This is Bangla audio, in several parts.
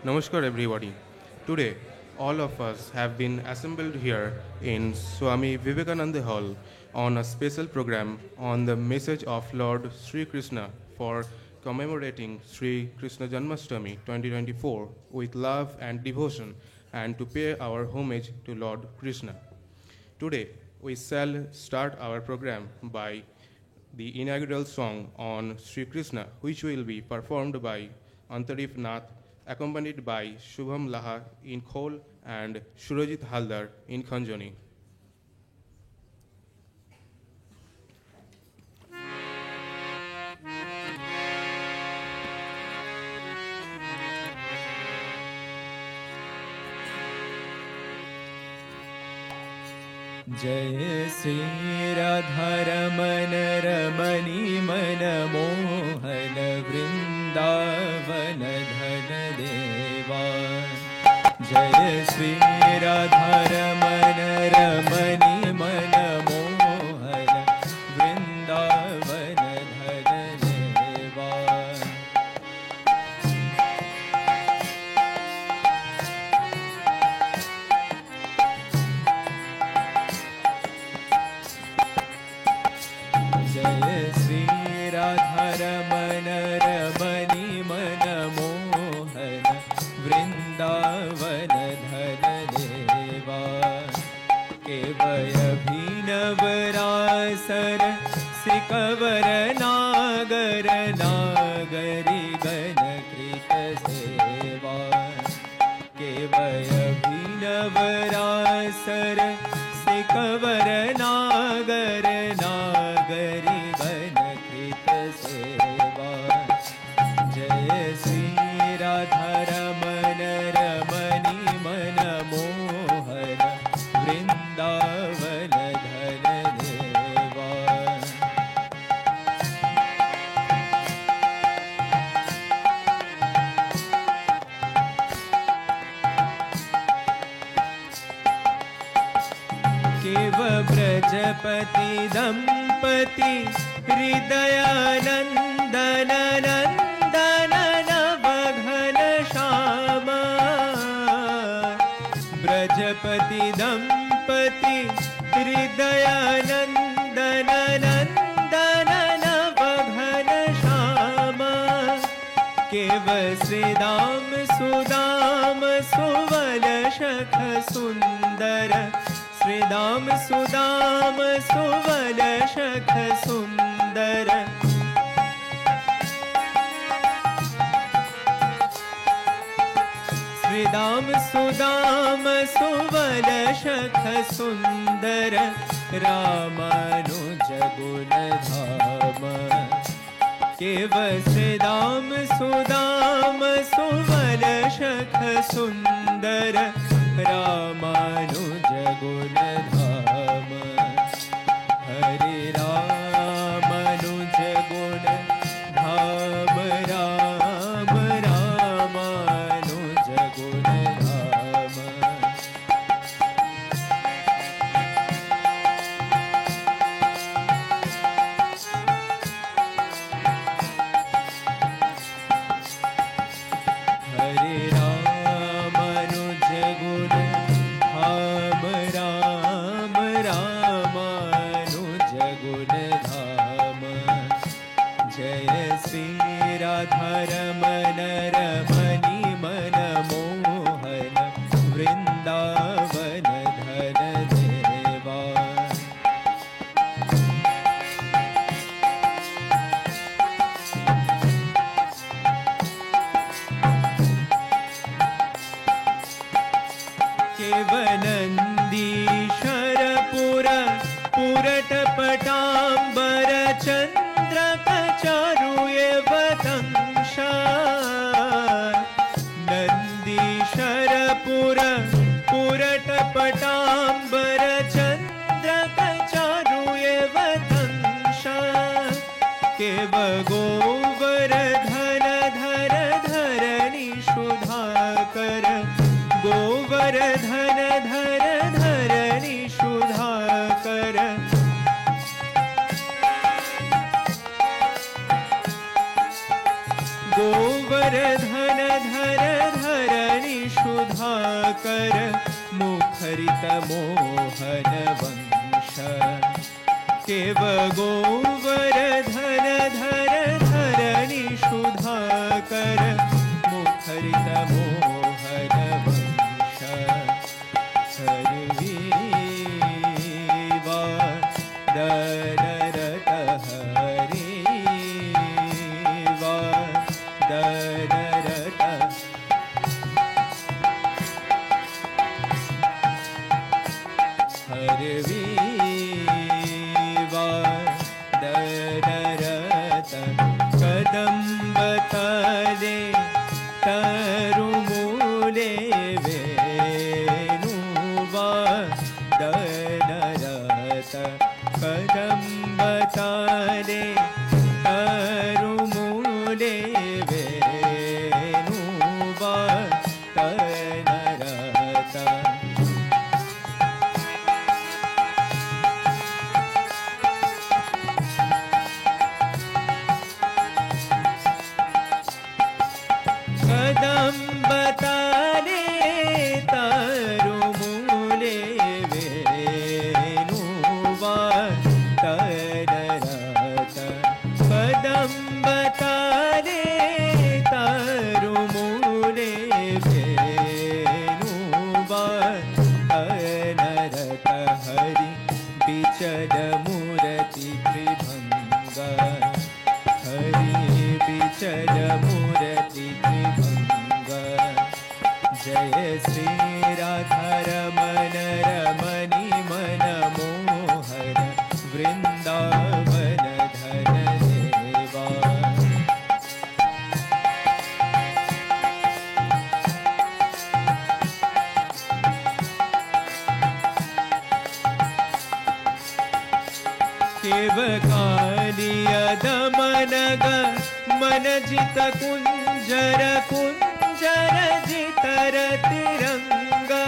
Namaskar everybody. Today, all of us have been assembled here in Swami Vivekananda Hall on a special program on the message of Lord Sri Krishna for commemorating Sri Krishna Janmashtami 2024 with love and devotion and to pay our homage to Lord Krishna. Today, we shall start our program by the inaugural song on Sri Krishna, which will be performed by Antarif Nath, accompanied by Shubham Laha in Khol and Surajit Haldar in Khanjani. जय श्री राधारमण रमणी मन मोहन वृंदावन धन देवा। जय श्री राधारमण रमणी मन मोहन वृंदावन धन देवा। जय श्री राधारमण रमणी मन मोहन वृंदावन धन देवा। केवय अभिनव रासर श्री कंवर नागर नागरी गण कृत सेवा। केवय अभिनव रासर श्री कंवर नागर नागरी गण कृत सेवा। जय श्री राधारमण रमणी मन मोहन वृंदावन धन देवा। केव ब्रजपति दंपति हृदयानंदन नंदन नवघन श्याम। ब्रजपति दंपति हृदयानंदन नंदन नवघन श्याम। केव श्रीदाम सुदाम सुवन शख सुंदर। श्रीदाम सुदाम सुवन शख सुंदर। श्रीदाम सुदाम सुवन शख सुंदर। रामानुज गुण धाम। केव श्रीदाम सुदाम सुवन शख सुंदर। रामानुज गुण धाम। हरे रामानुज गुण धाम। राम रामानुज गुण धाम। हरे रामानुज गुण धाम। राम रामानुज गुण धाम। जय श्री राधारमण रमणी मन मोहन वृंदावन धन देवा। केवनन्दीश्वरपुर पुरट पटाम्बर चन्द्र कचारुयव तंश। नन्दीश्वरपुर पुरट पटाम्बर चन्द्र कचारुयव तंश। केव गोवर्धन धर धरणि सुधाकर। गोवर्धन धर धरणि सुधाकर। गोवर्धन धर धर सुधाकर मुखरित मोहन वंश केव गोवर्धन धर धरणि सुधाकर मुखरित मोहन वंश हरिवा दररत हरिवा दररत हरवीवा दररत कदम्ब तले तरुमूले वेणुवा दररत कदम्ब तले तरुमूले वेणुवा दररत कदम्बताले तरुमूले वेणुवा तररत कदम्बताले तरुमूले वेणुवा तररत हरि बिचर मूर्ति त्रिभंग हरि बिचर मूर्ति त्रिभंग जय श्री राधारमण रमणि मन मोहन वृंदावन धन देवा केव कालिय दमनग मन जित कुंजर कुंजर जितर तिरंगा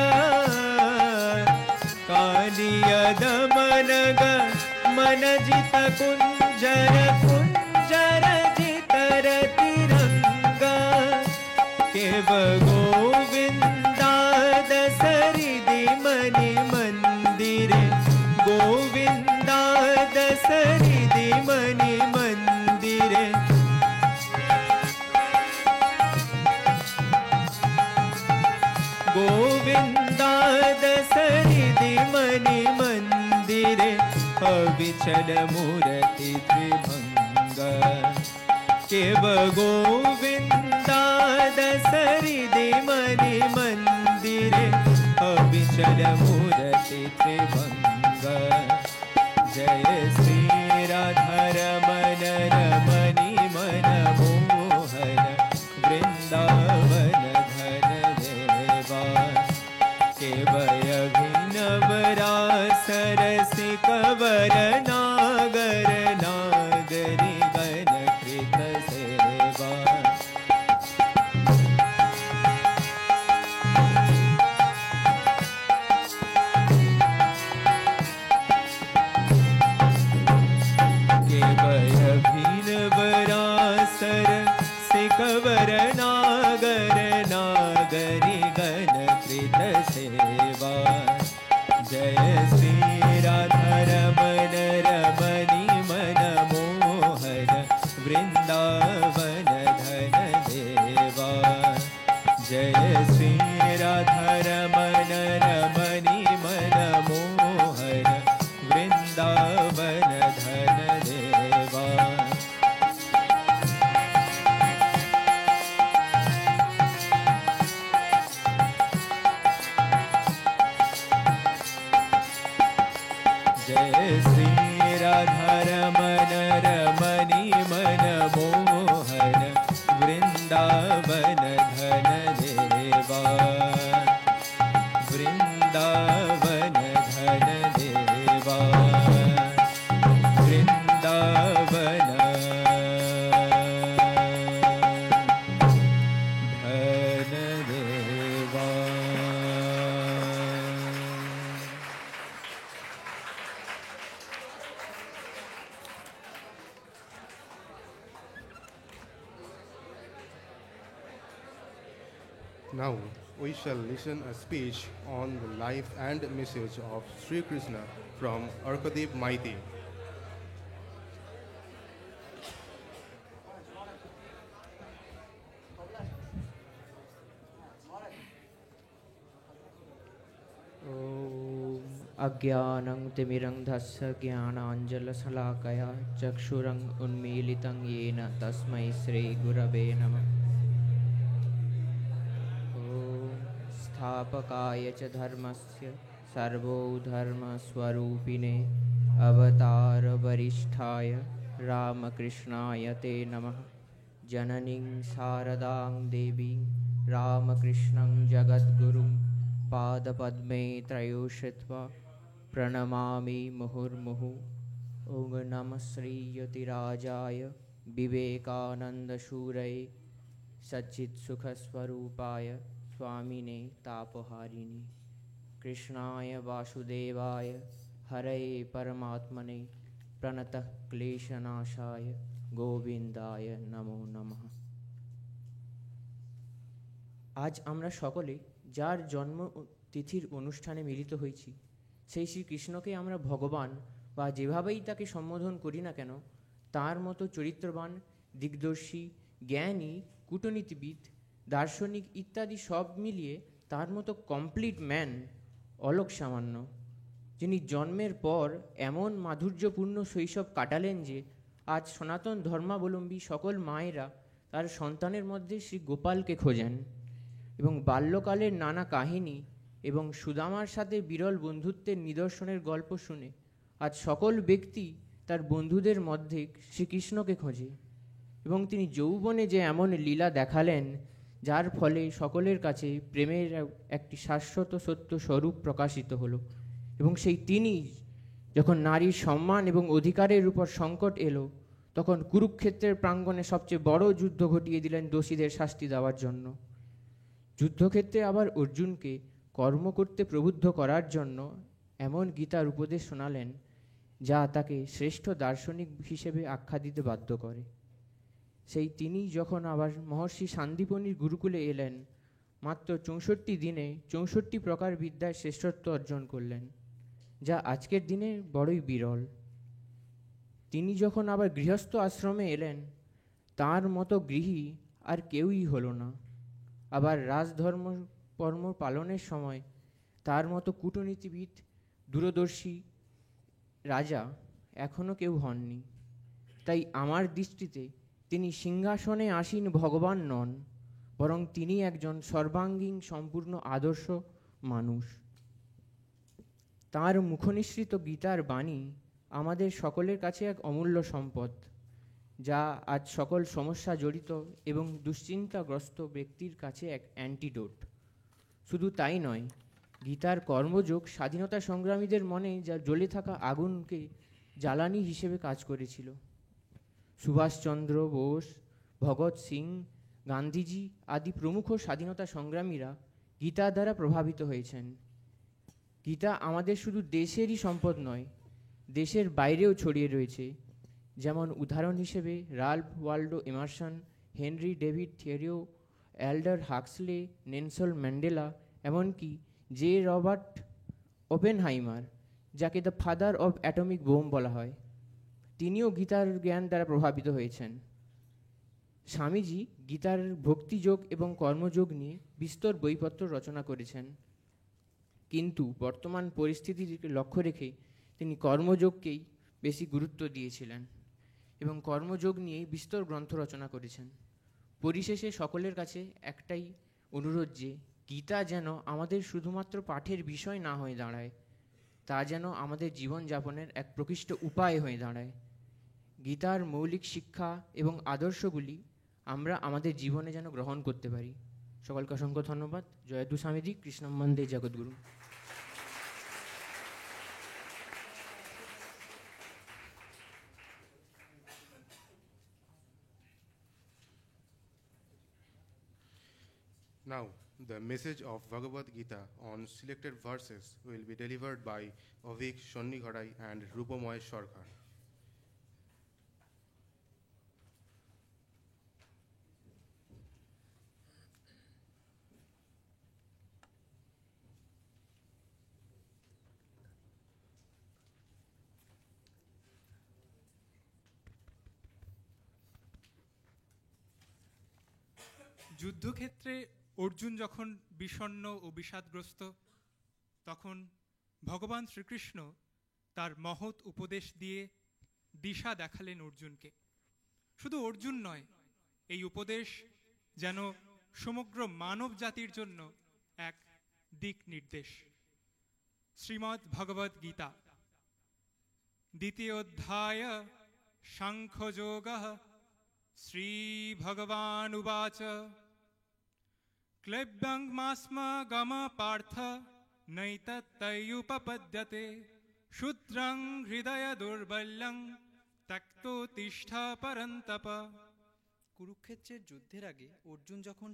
कालिय दमनग मन जित कुंजर कुंजर जितर तिरंगा केव गोविंदा दसरिदि मणि मंदिरे गोविंदा दसरिदि मणि मंदिरे गोविंदा दसरिदि मणि मंदिरे अविचल मूर्ति त्रिभंग केव गोविंदा दसरिदि मणि मंदिरे अविचल मूर्ति त्रिभंग जय श्री राधारमण रमणि मन मोहन वृंदावन धन देवा केवय अभिनव रास रसिक वर नागर नागरी गण कृत सेवा केवय अभिनव रासर सिकवर नागर नागरी गण कृत सेवा जय श्री राधारमण रमणि मन मोहन वृंदावन धन देवा जय श्री राधारमण रमणि मन मोहन वृंदावन धन देवा जय श्री राधारमण रमणि मन मोहन वृंदावन धन देवा Vrindavan Now we shall listen a speech on the life and message of Sri Krishna from Arkadeep Maiti. अज्ञानं तिमिरन्धस्य ज्ञानाञ्जलशलाकया चक्षुरम् उन्मीलितं येन तस्मै श्रीगुरवे नमः। ॐ स्थापकाय च धर्मस्य सर्वधर्मस्वरूपिणे अवतारवरिष्ठाय रामकृष्णाय ते नमः। जननीं शारदां देवीं रामकृष्णं जगद्गुरुं पादपद्मे त्रयोश्रित्वा प्रणमामि मुहुर्मुहुः। ॐ नमः श्रीयतिराजाय विवेकानन्दशूरये सच्चित्सुखस्वरूपाय स्वामिने तापहारिणे कृष्णाय वासुदेवाय हरये परमात्मने प्रणतः क्लेशनाशाय गोविन्दाय नमो नमः। आज আমরা সকলে যার জন্ম তিথির অনুষ্ঠানে মিলিত হয়েছি সেই শ্রীকৃষ্ণকে আমরা ভগবান বা যেভাবেই তাকে সম্বোধন করি না কেন তার মতো চরিত্রবান, দিগদর্শী, জ্ঞানী, কূটনীতিবিদ, দার্শনিক ইত্যাদি সব মিলিয়ে তার মতো কমপ্লিট ম্যান অলোক সামান্য, যিনি জন্মের পর এমন মাধুর্যপূর্ণ শৈশব কাটালেন যে আজ সনাতন ধর্মাবলম্বী সকল মায়েরা তার সন্তানের মধ্যে শ্রী গোপালকে খোঁজেন এবং বাল্যকালের নানা কাহিনী এবং সুদামার সাথে বিরল বন্ধুত্বের নিদর্শনের গল্প শুনে আজ সকল ব্যক্তি তার বন্ধুদের মধ্যে শ্রীকৃষ্ণকে খোঁজে এবং তিনি যৌবনে যে এমন লীলা দেখালেন যার ফলে সকলের কাছে প্রেমের একটি শাশ্বত সত্য স্বরূপ প্রকাশিত হলো এবং সেই তিনি যখন নারীর সম্মান এবং অধিকারের উপর সংকট এলো তখন কুরুক্ষেত্রের প্রাঙ্গণে সবচেয়ে বড় যুদ্ধ ঘটিয়ে দিলেন দোষীদের শাস্তি দেওয়ার জন্য। যুদ্ধক্ষেত্রে আবার অর্জুনকে কর্ম করতে প্রবুদ্ধ করার জন্য এমন গীতার উপদেশ শোনালেন যা তাকে শ্রেষ্ঠ দার্শনিক হিসেবে আখ্যা দিতে বাধ্য করে। সেই তিনি যখন আবার মহর্ষি সান্দীপনির গুরুকুলে এলেন মাত্র ৬৪ দিনে ৬৪ প্রকার বিদ্যায় শ্রেষ্ঠত্ব অর্জন করলেন, যা আজকের দিনে বড়ই বিরল। তিনি যখন আবার গৃহস্থ আশ্রমে এলেন তার মতো গৃহী আর কেউই হলো না। আবার রাজধর্ম কর্ম পালনের সময় তার মতো কূটনীতিবিদ, দূরদর্শী রাজা এখনও কেউ হননি। তাই আমার দৃষ্টিতে তিনি সিংহাসনে আসীন ভগবান নন, বরং তিনি একজন সর্বাঙ্গীন সম্পূর্ণ আদর্শ মানুষ। তাঁর মুখনিসৃত গীতার বাণী আমাদের সকলের কাছে এক অমূল্য সম্পদ, যা আজ সকল সমস্যা জড়িত এবং দুশ্চিন্তাগ্রস্ত ব্যক্তির কাছে এক অ্যান্টিডোট। শুধু তাই নয়, গীতার কর্মযোগ স্বাধীনতা সংগ্রামীদের মনে যা জ্বলে থাকা আগুনকে জ্বালানি হিসেবে কাজ করেছিল। সুভাষচন্দ্র বোস, ভগৎ সিং, গান্ধীজি আদি প্রমুখ স্বাধীনতা সংগ্রামীরা গীতা দ্বারা প্রভাবিত হয়েছেন। গীতা আমাদের শুধু দেশেরই সম্পদ নয়, দেশের বাইরেও ছড়িয়ে রয়েছে। যেমন উদাহরণ হিসেবে Ralph Waldo Emerson, Henry David Thoreau, Aldous Huxley, Nelson Mandela, এমনকি জে রবার্ট ওপেনহাইমার, যাকে the father of atomic bomb বলা হয়, তিনিও গীতার জ্ঞান দ্বারা প্রভাবিত হয়েছেন। স্বামীজি গীতার ভক্তিযোগ এবং কর্মযোগ নিয়ে বিস্তর বইপত্র রচনা করেছেন, কিন্তু বর্তমান পরিস্থিতিকে লক্ষ্য রেখে তিনি কর্মযোগকেই বেশি গুরুত্ব দিয়েছিলেন এবং কর্মযোগ নিয়েই বিস্তর গ্রন্থ রচনা করেছেন। পরিশেষে সকলের কাছে একটাই অনুরোধ যে গীতা যেন আমাদের শুধুমাত্র পাঠের বিষয় না হয়ে দাঁড়ায়, তা যেন আমাদের জীবনযাপনের এক প্রকৃষ্ট উপায় হয়ে দাঁড়ায়। গীতার মৌলিক শিক্ষা এবং আদর্শগুলি আমরা আমাদের জীবনে যেন গ্রহণ করতে পারি। সকলকে অসংখ্য ধন্যবাদ। জয়তু স্বামীজি, কৃষ্ণম বন্দে জগদ্গুরু। Now, the message of Bhagavad Gita on selected verses will be delivered by Avik Shonnigharai and Rupamoy Sarkar. যুদ্ধক্ষেত্রে অর্জুন যখন বিষণ্ণ ও বিষাদগ্রস্ত, তখন ভগবান শ্রীকৃষ্ণ তার মহৎ উপদেশ দিয়ে দিশা দেখালেন অর্জুনকে। শুধু অর্জুন নয়, এই উপদেশ যেন সমগ্র মানব জাতির জন্য এক দিক নির্দেশ। শ্রীমদ্ ভগবদ গীতা দ্বিতীয় অধ্যায় সাংখ্যযোগঃ। শ্রী ভগবান উবাচ ক্লেব্যং মাস্ম গম পার্থ নৈতত্তয়ুপপদ্যতে শূদ্রং হৃদয় দুর্বল্যং ত্যক্তো তিষ্ঠ পরন্তপ। কুরুক্ষেত্রের যুদ্ধের আগে অর্জুন যখন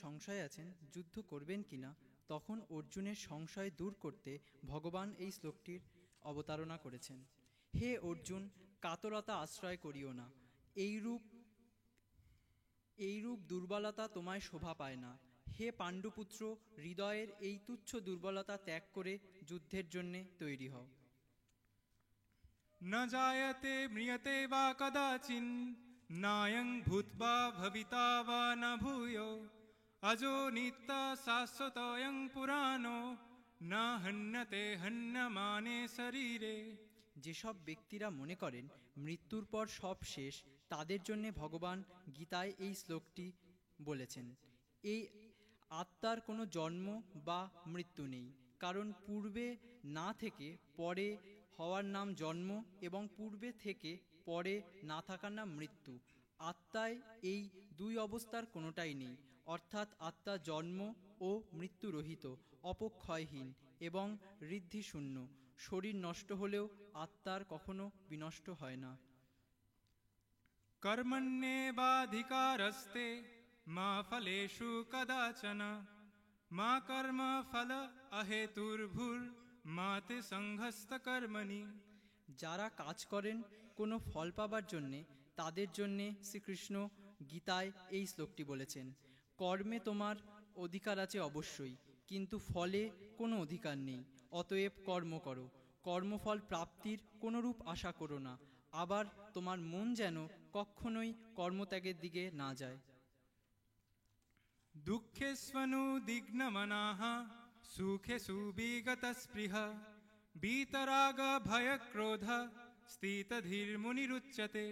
সংশয়ে আছেন যুদ্ধ করবেন কিনা, তখন অর্জুনের সংশয় দূর করতে ভগবান এই শ্লোকটির অবতারণা করেছেন। হে অর্জুন, কাতরতা আশ্রয় করিও না। এইরূপ দুর্বলতা তোমায় শোভা পায় না। হে পাণ্ডুপুত্র, হৃদয়ের এই তুচ্ছ দুর্বলতা ত্যাগ করে যুদ্ধের জন্যে তৈরি হও। न जायते म्रियते वा कदाचिन् नायं भूत्वा भविता वा न भूयो अजो नित्य शाश्वतोऽयं पुराणो न हन्यते हन्यमाने शरीरे। যেসব ব্যক্তিরা মনে করেন মৃত্যুর পর সব শেষ, তাদের জন্য ভগবান গীতায় এই শ্লোকটি বলেছেন। এই আত্মার কোনো জন্ম বা মৃত্যু নেই, কারণ পূর্বে না থেকে পরে হওয়ার নাম জন্ম এবং পূর্বে থেকে পরে না থাকার নাম মৃত্যু। আত্মায় এই দুই অবস্থার কোনোটাই নেই, অর্থাৎ আত্মা জন্ম ও মৃত্যুরহিত, অপক্ষয়হীন এবং ঋদ্ধিশূন্য। শরীর নষ্ট হলেও আত্মার কখনো বিনষ্ট হয় না। कर्मण्येवाधिकारस्ते मा फलेषु कदाचन मा कर्म फल अहेतुर्भुर्मा ते संघस्त कर्मणि। যারা কাজ করেন কোনো ফল পাবার জন্যে, তাদের জন্যে শ্রীকৃষ্ণ গীতায় এই শ্লোকটি বলেছেন। কর্মে তোমার অধিকার আছে অবশ্যই, কিন্তু ফলে কোনো অধিকার নেই। অতএব কর্ম করো, কর্মফল প্রাপ্তির কোনোরূপ আশা করো না। আবার তোমার মন যেন কখনোই কর্মত্যাগের দিকে না যায়। दुःखेष्वनुदिग्नमनाः सुखेषु विगतस्पृह वीतराग भयक्रोध স্থিতধীর্মুনিরুচ্যতে।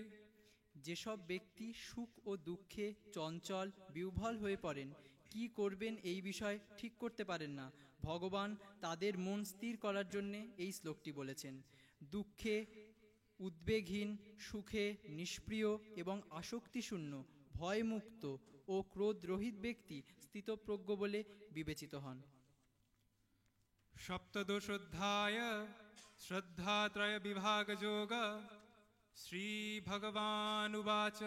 যেসব ব্যক্তি সুখ ও দুঃখে চঞ্চল বিহ্বল হয়ে পড়েন, কি করবেন এই বিষয় ঠিক করতে পারেন না, ভগবান তাদের মন স্থির করার জন্যে এই শ্লোকটি বলেছেন। দুঃখে উদ্বেগহীন, সুখে নিষ্প্রিয় এবং আসক্তিশূন্য, ভয়মুক্ত ও ক্রোধরহিত ব্যক্তি স্থিতপ্রজ্ঞ বলে বিবেচিত হন। সপ্তদশোধ্যায় শ্রদ্ধাত্রয় বিভাগ যোগ। শ্রী ভগবান উবাচ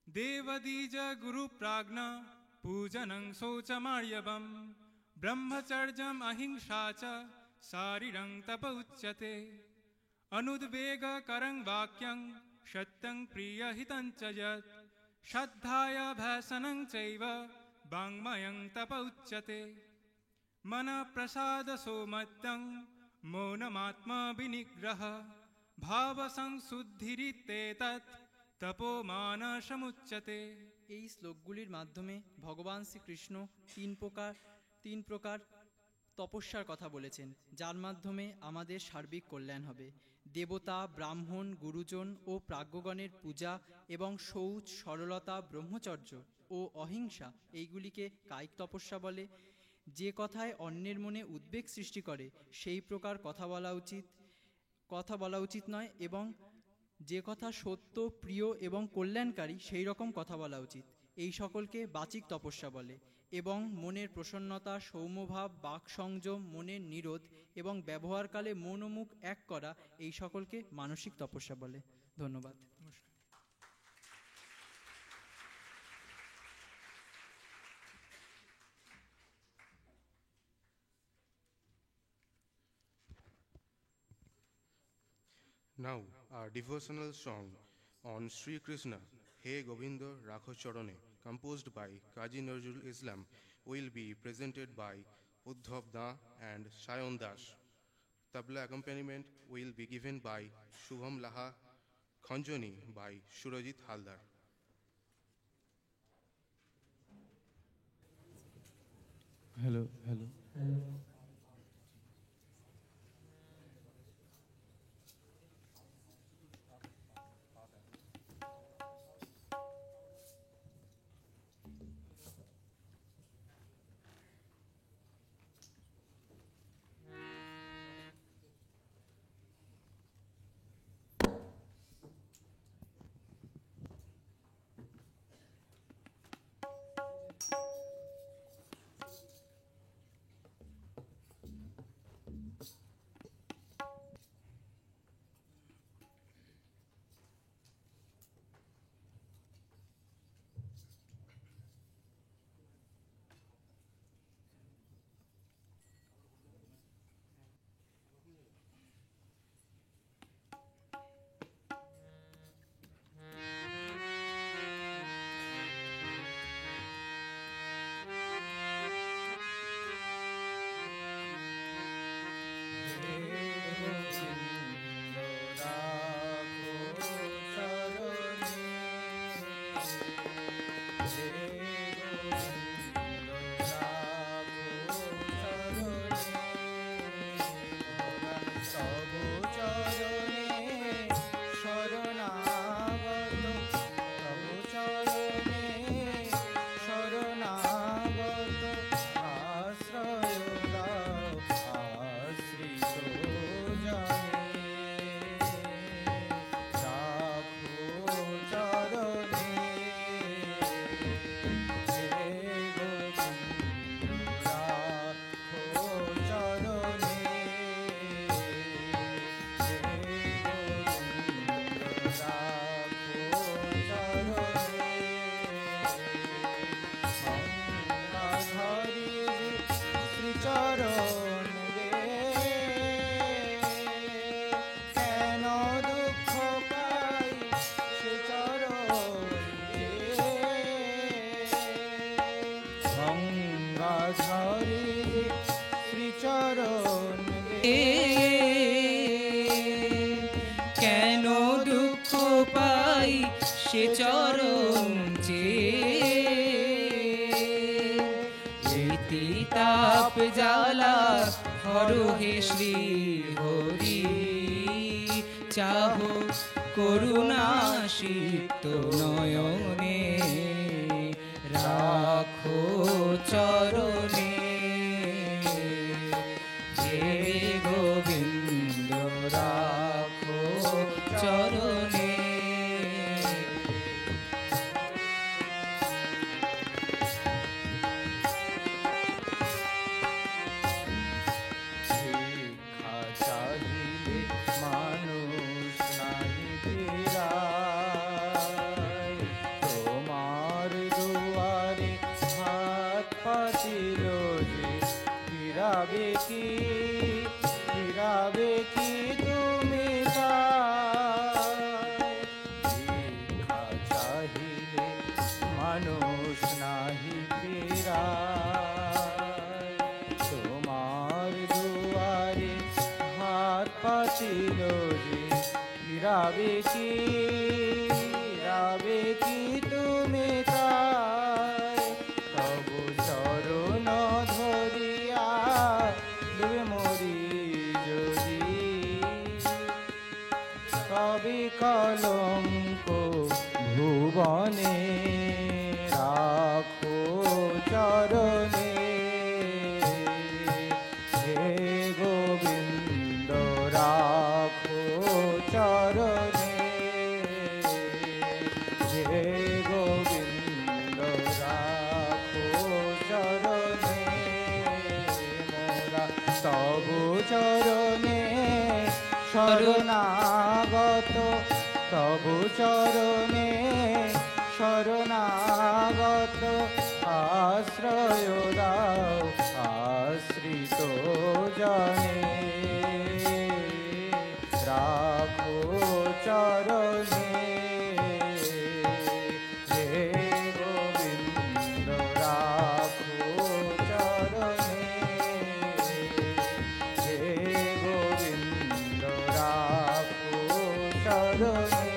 দেবদ্বিজ গুরু প্রাজ্ঞ পূজনং শৌচমার্য়বম ব্রহ্মচর্যম অহিংসা চ শারীরং তপ উচ্যতে অনুদ্বেগকরং বাক্যং সত্যং প্রিয়হিतं চ যৎ শ্রদ্ধায়াভ্যাসनं চৈব वाङ्मयं तप उच्यते। मन प्रसाद सोमत्यं मौनमात्मा विनिग्रह भाव संशुद्धिरित्येतत् तपो मानसमुच्यते। এই শ্লোকগুলির মাধ্যমে ভগবান শ্রীকৃষ্ণ তিন প্রকার তপস্যার কথা বলেছেন, যার মাধ্যমে আমাদের সার্বিক কল্যাণ হবে। দেবতা, ব্রাহ্মণ, গুরুজন ও প্রাজ্ঞগণের পূজা এবং শৌচ, সরলতা, ব্রহ্মচর্য ও অহিংসা, এইগুলিকে কায়িক তপস্যা বলে। যে কথায় অন্যের মনে উদ্বেগ সৃষ্টি করে সেই প্রকার কথা বলা উচিত নয়, এবং যে কথা সত্য, প্রিয় এবং কল্যাণকারী সেই রকম কথা বলা উচিত। এই সকলকে বাচিক তপস্যা বলে। এবং মনের প্রসন্নতা, সৌম্যভাব, বাক সংযম, মনের নিরোধ এবং ব্যবহারকালে মন ও মুখ এক করা, এই সকলকে মানসিক তপস্যা বলে। ধন্যবাদ। Now, our devotional song on Sri Krishna, He Govinda Rakho Charane, composed by Kazi Nazrul Islam, will be presented by Uddhav Da and Shayon Das. Tabla accompaniment will be given by Shubham Laha, Khanjoni by Surajit Haldar. Hello, hello. কেন দুঃখ পাই সে চরণ চেয়ে তাপ জ্বালা হরো হে শ্রী হরি চাহ করুণা সিক্ত নয়নে রাখো চরণে হে গোবিন্দ রাখো চরণে ভিক্ষা চাহিলে মানুষ নাহি ফিরায়, তোমার দুয়ারে হাত পাতিল যে ফিরাবে কি তুমি তাই? ভিক্ষা চাহিলে মানুষ নাহি ফিরায়, তোমার দুয়ারে হাত পাতিল যে ফিরাবে কি তুমি তাই? তবু চরণ ধরিয়া ডুবে মরি যদি, কবি কলঙ্ক ভুবনে রাখো চরণে, হে গোবিন্দ রাখো চরণে, হে গোবিন্দ রাখো চরণে, মোরা তবু চরণে শরণাগত, তবু চরণে শরণাগত, আশ্রয় দাও আশ্রিত জনে, রাখো চরণে, হে গোবিন্দ রাখো চরণে, হে গোবিন্দ রাখো চরণে।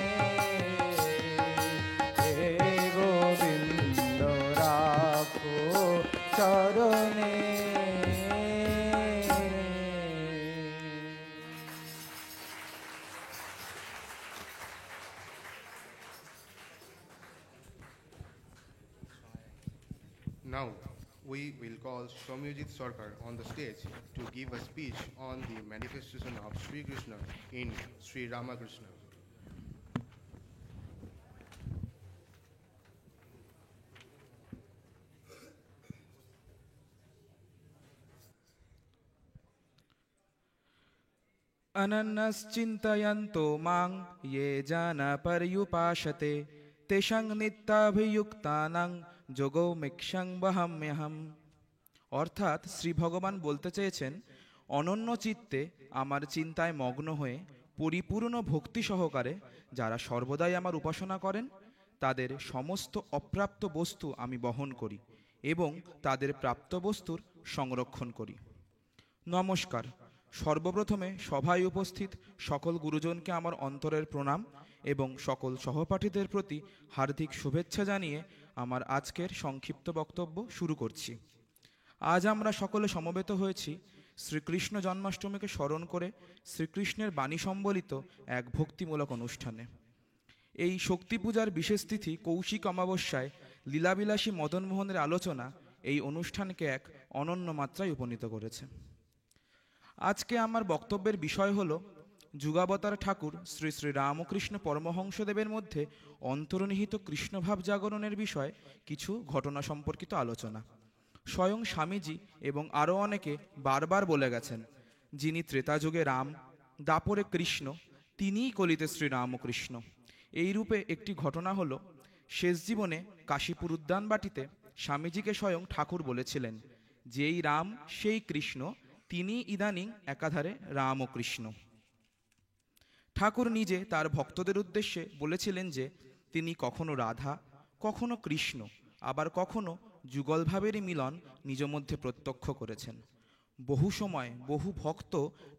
Now, we will call Somyajit Sarkar on the stage to give a speech on the manifestation of Sri Krishna in Sri Ramakrishna. अनन्यश्चिन्तयन्तो मां ये जानपर्युपासते तेषां নিত্যাভিযুক্তানাং যোগো মিক্ষাং বহাম্যহম। অর্থাৎ শ্রী ভগবান বলতে চেয়েছেন, অনন্য চিত্তে আমার চিন্তায় মগ্ন হয়ে পরিপূর্ণ ভক্তি সহকারে যারা সর্বদাই আমার উপাসনা করেন, তাদের সমস্ত অপ্রাপ্ত বস্তু আমি বহন করি এবং তাদের প্রাপ্ত বস্তুর সংরক্ষণ করি। নমস্কার। সর্বপ্রথমে সভায় উপস্থিত সকল গুরুজনকে আমার অন্তরের প্রণাম এবং সকল সহপাঠীদের প্রতি হার্দিক শুভেচ্ছা জানিয়ে আমার আজকের সংক্ষিপ্ত বক্তব্য শুরু করছি। আজ আমরা সকলে সমবেত হয়েছি শ্রীকৃষ্ণ জন্মাষ্টমীকে স্মরণ করে শ্রীকৃষ্ণের বাণী সম্বলিত এক ভক্তিমূলক অনুষ্ঠানে। এই শক্তি পূজার বিশেষ তিথি কৌশিক অমাবস্যায় লীলাবিলাসী মদনমোহনের আলোচনা এই অনুষ্ঠানকে এক অনন্য মাত্রায় উপনীত করেছে। আজকে আমার বক্তব্যের বিষয় হল যুগাবতার ঠাকুর শ্রী শ্রী রামকৃষ্ণ পরমহংসদেবের মধ্যে অন্তর্নিহিত কৃষ্ণভাব জাগরণের বিষয়ে কিছু ঘটনা সম্পর্কিত আলোচনা। স্বয়ং স্বামীজি এবং আরও অনেকে বারবার বলে গেছেন, যিনি ত্রেতাযুগে রাম, দাপরে কৃষ্ণ, তিনিই কলিতে শ্রী রামকৃষ্ণ। এই রূপে একটি ঘটনা হল, শেষ জীবনে কাশীপুর উদ্যান বাটিতে স্বামীজিকে স্বয়ং ঠাকুর বলেছিলেন, যেই রাম সেই কৃষ্ণ, তিনি ইদানিং একাধারে রাম ও কৃষ্ণ। ঠাকুর নিজে তার ভক্তদের উদ্দেশ্যে বলেছিলেন যে তিনি কখনো রাধা, কখনো কৃষ্ণ, আবার কখনো যুগলভাবেরই মিলন নিজ মধ্যে প্রত্যক্ষ করেছেন। বহু সময় বহু ভক্ত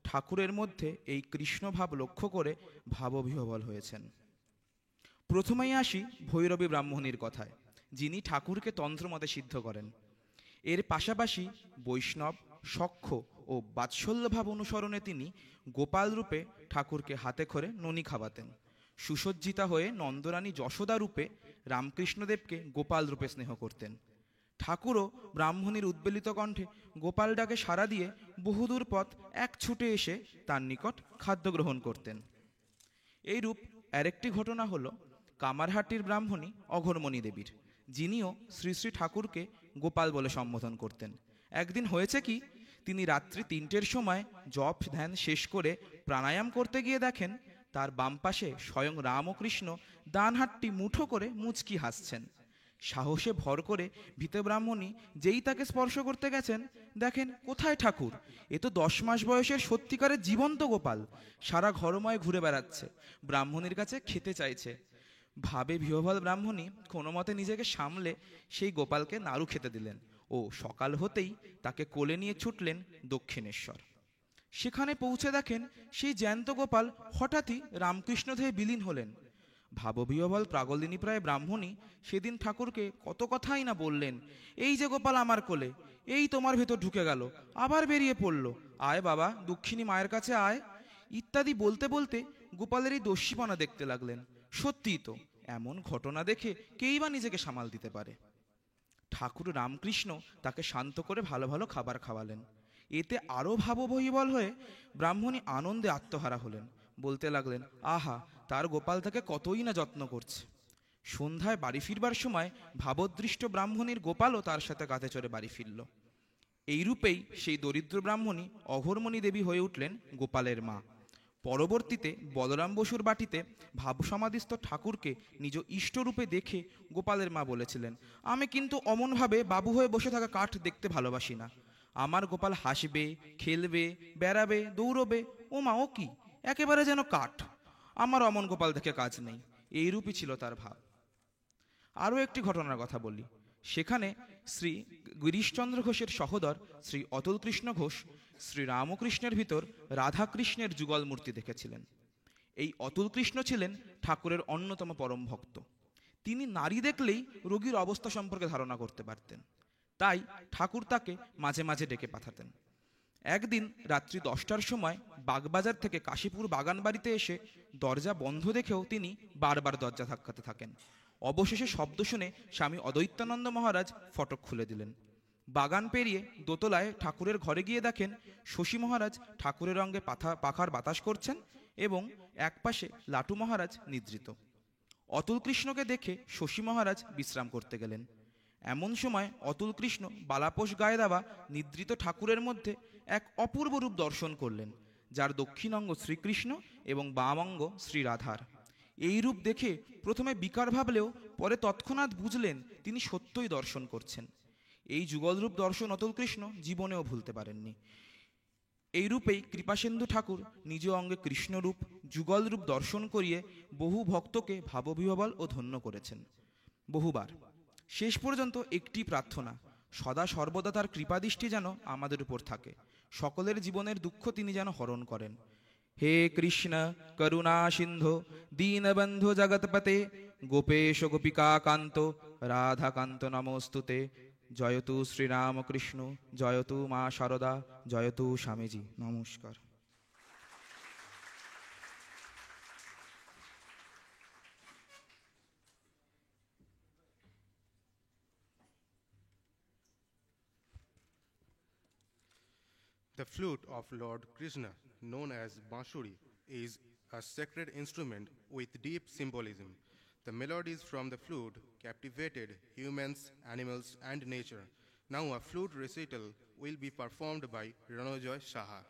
ঠাকুরের মধ্যে এই কৃষ্ণভাব লক্ষ্য করে ভাববিহ্বল হয়েছেন। প্রথমেই আসি ভৈরবী ব্রাহ্মণীর কথায়, যিনি ঠাকুরকে তন্ত্রমতে সিদ্ধ করেন। এর পাশাপাশি বৈষ্ণব, সখ্য ও বাৎসল্যভাব অনুসরণে তিনি গোপাল রূপে ঠাকুরকে হাতে করে ননি খাওয়াতেন। সুসজ্জিতা হয়ে নন্দরানী যশোদা রূপে রামকৃষ্ণদেবকে গোপাল রূপে স্নেহ করতেন। ঠাকুরও ব্রাহ্মণীর উদ্বেলিত কণ্ঠে গোপাল ডাকে সাড়া দিয়ে বহুদূর পথ এক ছুটে এসে তার নিকট খাদ্য গ্রহণ করতেন। এইরূপ আরেকটি ঘটনা হল কামারহাটির ব্রাহ্মণী অঘরমণি দেবীর, যিনিও শ্রী শ্রী ঠাকুরকে গোপাল বলে সম্বোধন করতেন। একদিন হয়েছে কি, তিনি রাত্রি 3টের সময় জপ ধ্যান শেষ করে প্রাণায়াম করতে গিয়ে দেখেন তার বাম পাশে স্বয়ং রাম ও কৃষ্ণ ডান হাতটি মুঠো করে মুচকি হাসছেন। সাহসে ভর করে ভীত ব্রাহ্মণী যেই তাকে স্পর্শ করতে গেছেন, দেখেন কোথায় ঠাকুর, এ তো 10 মাস বয়সের সত্যিকারের জীবন্ত গোপাল, সারা ঘরময় ঘুরে বেড়াচ্ছে, ব্রাহ্মণীর কাছে খেতে চাইছে। ভাবে বিহ্বল ব্রাহ্মণী কোনো মতে নিজেকে সামলে সেই গোপালকে নাড়ু খেতে দিলেন ও সকাল হতেই তাকে কোলে নিয়ে ছুটলেন দক্ষিণেশ্বর। সেখানে পৌঁছে দেখেন সেই জ্যান্ত গোপাল হঠাৎই রামকৃষ্ণ দেহে বিলীন হলেন। ভাববিহ্বল প্রাগলিনী প্রায় ব্রাহ্মণী সেদিন ঠাকুরকে কত কথাই না বললেন, এই যে গোপাল আমার কোলে, এই তোমার ভেতর ঢুকে গেল, আবার বেরিয়ে পড়ল, আয় বাবা দক্ষিণী মায়ের কাছে আয়, ইত্যাদি বলতে বলতে গোপালের এই দস্যিপনা দেখতে লাগলেন। সত্যিই তো, এমন ঘটনা দেখে কেই বা নিজেকে সামাল দিতে পারে। ঠাকুর রামকৃষ্ণ তাকে শান্ত করে ভালো ভালো খাবার খাওয়ালেন। এতে আরও ভাববিহ্বল হয়ে ব্রাহ্মণী আনন্দে আত্মহারা হলেন। বলতে লাগলেন, আহা, তার গোপাল তাকে কতই না যত্ন করছে। সন্ধ্যায় বাড়ি ফিরবার সময় ভাবদৃষ্ট ব্রাহ্মণীর গোপালও তার সাথে কাঁধে চড়ে বাড়ি ফিরল। এইরূপেই সেই দরিদ্র ব্রাহ্মণী অঘরমণি দেবী হয়ে উঠলেন গোপালের মা। পরবর্তীতে বলরাম বসুর বাটিতে ভাবসমাধিস্থ ঠাকুরকে নিজ ইষ্টরূপে দেখে গোপালের মা বলেছিলেন, আমি কিন্তু অমনভাবে বাবু হয়ে বসে থাকা কাঠ দেখতে ভালোবাসি না। আমার গোপাল হাসবে, খেলবে, বেড়াবে, দৌড়বে, ও মা ও কি, একেবারে যেন কাঠ, আমার অমন গোপাল দেখে কাজ নেই। এইরূপই ছিল তার ভাব। আরও একটি ঘটনার কথা বলি। সেখানে শ্রী গিরিশচন্দ্র ঘোষের সহোদর শ্রী অতুল কৃষ্ণ ঘোষ শ্রী রামকৃষ্ণের ভিতর রাধাকৃষ্ণের যুগল মূর্তি দেখেছিলেন। এই অতুল কৃষ্ণ ছিলেন ঠাকুরের অন্যতম পরম ভক্ত। তিনি নারী দেখলেই রোগীর অবস্থা সম্পর্কে ধারণা করতে পারতেন, তাই ঠাকুর তাকে মাঝে মাঝে ডেকে পাঠাতেন। একদিন রাত্রি 10টার সময় বাগবাজার থেকে কাশীপুর বাগান বাড়িতে এসে দরজা বন্ধ দেখেও তিনি বারবার দরজা ধাক্কাতে থাকেন। অবশেষে শব্দ শুনে স্বামী অদ্বৈতানন্দ মহারাজ ফটক খুলে দিলেন। বাগান পেরিয়ে দোতলায় ঠাকুরের ঘরে গিয়ে দেখেন শশী মহারাজ ঠাকুরের অঙ্গে পাখার বাতাস করছেন এবং একপাশে লাটু মহারাজ নিদ্রিত। অতুল কৃষ্ণকে দেখে শশী মহারাজ বিশ্রাম করতে গেলেন। এমন সময় অতুল কৃষ্ণ বালাপোষ গায়ে দেওয়া নিদ্রিত ঠাকুরের মধ্যে এক অপূর্ব রূপ দর্শন করলেন, যার দক্ষিণ অঙ্গ শ্রীকৃষ্ণ এবং বাম অঙ্গ শ্রীরাধার। এই রূপ দেখে প্রথমে বিকার ভাবলেও পরে তৎক্ষণাৎ বুঝলেন তিনি সত্যই দর্শন করছেন। এই যুগলরূপ দর্শন অতুল কৃষ্ণ জীবনেও ভুলতে পারেননি। এই রূপেই কৃপাসিন্ধু ঠাকুর নিজ অঙ্গে কৃষ্ণরূপ যুগলরূপ দর্শন করিয়ে বহু ভক্তকে ভাববিহ্বল ও ধন্য করেছেন বহুবার। শেষ পর্যন্ত একটি প্রার্থনা, সদা সর্বদা তার কৃপাদৃষ্টি যেন আমাদের উপর থাকে, সকলের জীবনের দুঃখ তিনি যেন হরণ করেন। হে কৃষ্ণ করুণা সিন্ধু দীনবন্ধু জগৎপতে গোপেশ গোপিকাকান্ত রাধাকান্ত নমস্তুতে। জয়তু শ্রীরামকৃষ্ণ, জয়তু মা শারদা, জয়তু স্বামীজি। নমস্কার। The flute of Lord Krishna, known as Bansuri, is a sacred instrument with deep symbolism. The melodies from the flute captivated humans, animals, and nature. Now a flute recital will be performed by Ranojoy Saha.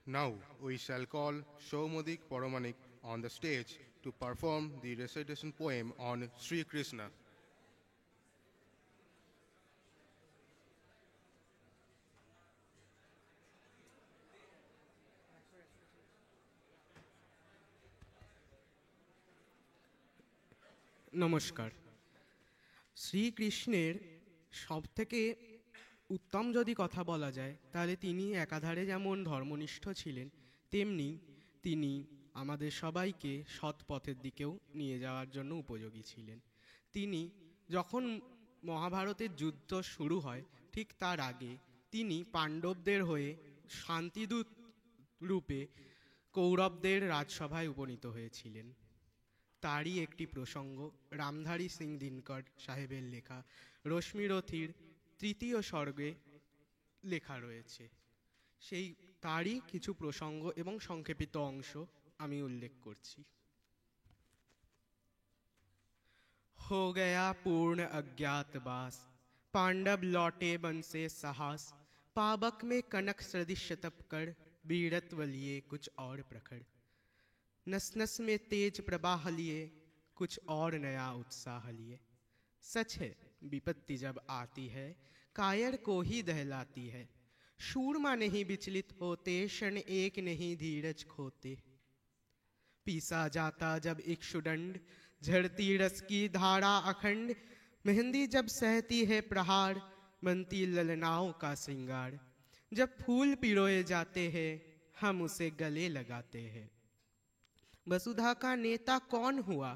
Now we shall call Shaumodik Paramanik on the stage to perform the recitation poem on Sri Krishna. নমস্কার। শ্রীকৃষ্ণের সবথেকে উত্তম যদি কথা বলা যায় তাহলে তিনি একাধারে যেমন ধর্মনিষ্ঠ ছিলেন, তেমনি তিনি আমাদের সবাইকে সৎ পথের দিকেও নিয়ে যাওয়ার জন্য উপযোগী ছিলেন। তিনি যখন মহাভারতের যুদ্ধ শুরু হয় ঠিক তার আগে তিনি পাণ্ডবদের হয়ে শান্তিদূত রূপে কৌরবদের রাজসভায় উপনীত হয়েছিলেন। তারই একটি প্রসঙ্গ রামধারী সিং দিনকর সাহেবের লেখা রশ্মিরথীর 3য় স্বর্গে লেখা রয়েছে। সেই তারই কিছু প্রসঙ্গ এবং সংক্ষেপিত অংশ আমি উল্লেখ করছি। हो गया पूर्ण अज्ञातवास, पांडव लौटे वन से साहस, पावक में कनक सदृश तपकर, वीरत्व लिए कुछ और प्रखर, नस नस में तेज प्रवाह लिए, कुछ और नया उत्साह लिए। सच है विपत्ति जब आती है, कायर को ही दहलाती है, शूरमा नहीं विचलित होते, क्षण एक नहीं धीरज खोते। पीसा जाता जब इक्षुदंड, झड़ती रस की धारा अखंड, मेहंदी जब सहती है प्रहार, बनती ललनाओं का श्रृंगार। जब फूल पिरोए जाते हैं, हम उसे गले लगाते हैं। वसुधा का नेता कौन हुआ,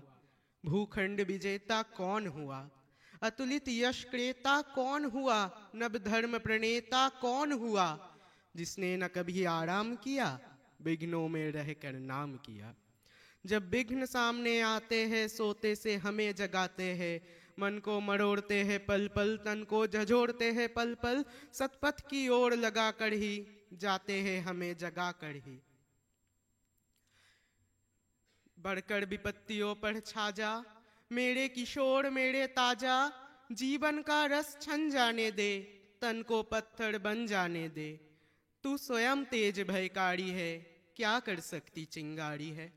भूखंड विजेता कौन हुआ, अतुलित यश क्रेता कौन हुआ, नव धर्म प्रणेता कौन हुआ, जिसने न कभी आराम किया, विघ्नों में रहकर नाम किया। जब विघ्न सामने आते हैं, सोते से हमें जगाते हैं, मन को मरोड़ते हैं पल पल, तन को झंझोड़ते हैं पल पल, सतपथ की ओर लगा कर ही जाते हैं हमें जगा कर ही। बढ़कर विपत्तियों पर छा जा, मेरे किशोर मेरे ताजा, जीवन का रस छन जाने दे, तन को पत्थर बन जाने दे। तू स्वयं तेज भयकारी है, क्या कर सकती चिंगारी है।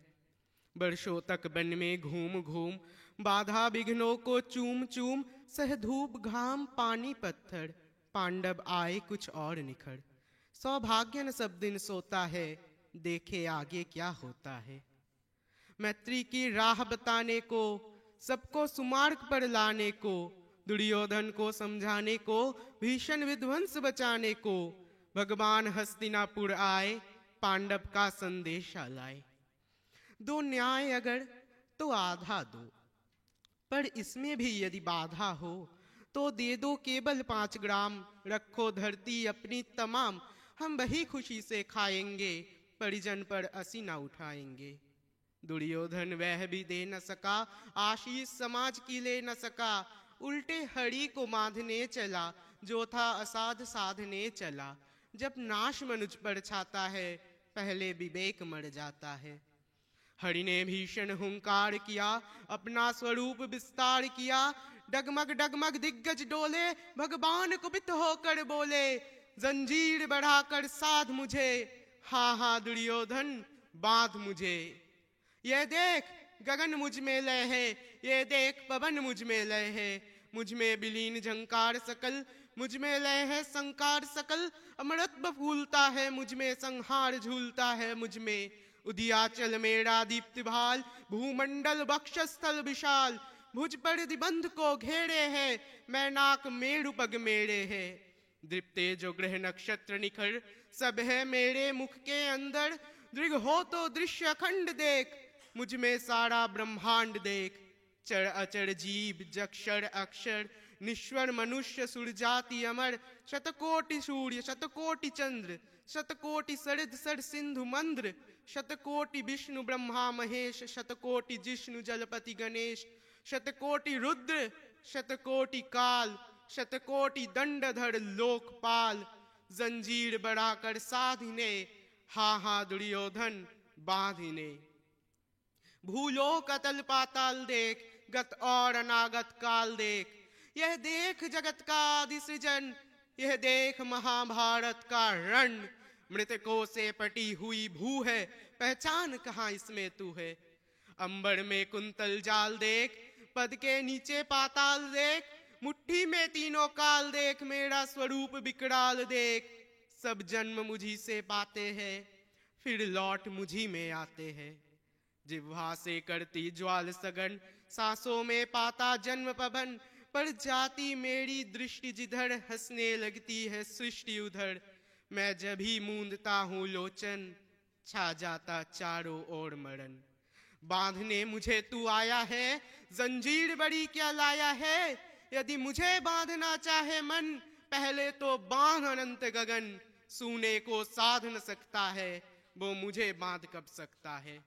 वर्षों तक वन में घूम घूम, बाधा विघ्नों को चूम चूम, सह धूप घाम पानी पत्थर, पांडव आए कुछ और निखर। सौभाग्य न सब दिन सोता है, देखे आगे क्या होता है। मैत्री की राह बताने को, सबको सुमार्ग पर लाने को, दुर्योधन को समझाने को, भीषण विध्वंस बचाने को, भगवान हस्तिनापुर आए, पांडव का संदेशा लाए। दो न्याय अगर तो आधा दो, पर इसमें भी यदि बाधा हो, तो दे दो केवल 5 ग्राम, रखो धरती अपनी तमाम, हम वही खुशी से खाएंगे, परिजन पर असी न उठाएंगे। दुर्योधन वह भी दे न सका, आशीष समाज की ले न सका, उल्टे हरि को बांधने चला, जो था असाध साधने चला। जब नाश मनुज पर छाता है, पहले विवेक मर जाता है। हरि ने भीषण हुंकार किया, अपना स्वरूप विस्तार किया, डगमग डगमग दिग्गज डोले, भगवान कुपित होकर बोले, जंजीर बढ़ाकर साध मुझे, हाँ हाँ दुर्योधन बांध मुझे। ये देख गगन मुझ में लय है, ये देख पवन मुझ में लय है, मुझ में विलीन झंकार सकल, मुझ में लय है संकार सकल, अमृत फूलता है मुझ में, संहार झूलता है मुझ में। उदियाचल मेरा दीप्ति भाल, भूमंडल वक्षस्थल विशाल, भुज पर दिबंध को घेरे है, मैनाक मेरु पग मेरे है। दीप्ते जो ग्रह नक्षत्र निखर, सब है मेरे मुख के अंदर, दृग हो तो दृश्य अखंड देख, मुझ में सारा ब्रह्मांड देख। चर अचर जीव जक्षर अक्षर, निश्वर मनुष्य सुरजाति अमर, शतकोटि सूर्य शतकोटि चंद्र, शतकोटि सरद सर सिंधु मंद्र, शतकोटि विष्णु ब्रह्मा महेश, शतकोटि जिष्णु जलपति गणेश, शतकोटि रुद्र शतकोटि काल, शतकोटि दंडधर लोकपाल। जंजीर बढ़ाकर साधिने, हा हा दुर्योधन बांधिने। भूलोक अतल पाताल देख, गत और अनागत काल देख, यह देख जगत का आदि सृजन, यह देख महाभारत का रण। मृतकों से पटी हुई भू है, पहचान कहाँ इसमें तू है। अंबर में कुंतल जाल देख, पद के नीचे पाताल देख, मुट्ठी में तीनों काल देख, मेरा स्वरूप विकराल देख। सब जन्म मुझी से पाते हैं, फिर लौट मुझी में आते हैं। जिह्वा से करती ज्वाल सगन, सांसों में पाता जन्म पवन, पर जाती मेरी दृष्टि जिधर, हंसने लगती है सृष्टि उधर। मैं जब ही मूंदता हूँ लोचन, छा जाता चारों ओर मरण। बांधने मुझे तू आया है, जंजीर बड़ी क्या लाया है। यदि मुझे बांधना चाहे मन, पहले तो बांध अनंत गगन। सूने को साध न सकता है, वो मुझे बांध कब सकता है।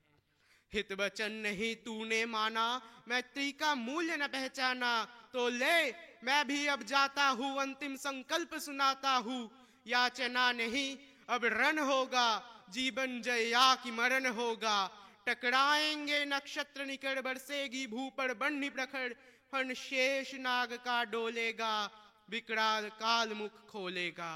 हित वचन नहीं तूने माना, मैत्री का मूल्य न पहचाना, तो ले मैं भी अब जाता हूँ, अंतिम संकल्प सुनाता हूँ। याचना नहीं अब रण होगा, जीवन जय या कि मरण होगा। टकराएंगे नक्षत्र निकट, बरसेगी भू पर बन्ही प्रखर, फन शेष नाग का डोलेगा, विकराल काल मुख खोलेगा।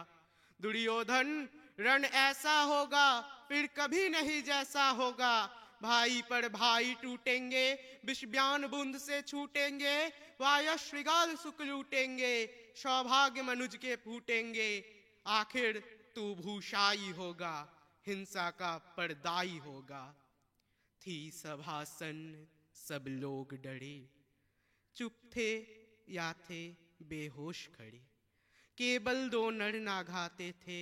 दुर्योधन रण ऐसा होगा फिर कभी नहीं जैसा होगा। भाई पर भाई टूटेंगे, विषव्यान बूंद से छूटेंगे, वाय श्रृगाल सुख लूटेंगे, सौभाग्य मनुज के फूटेंगे। आखिर तू भूषाई होगा, हिंसा का पर्दाई होगा। थी सभासन सब लोग डरे, चुप थे या थे बेहोश खड़े। केवल दो नर नाघाते थे,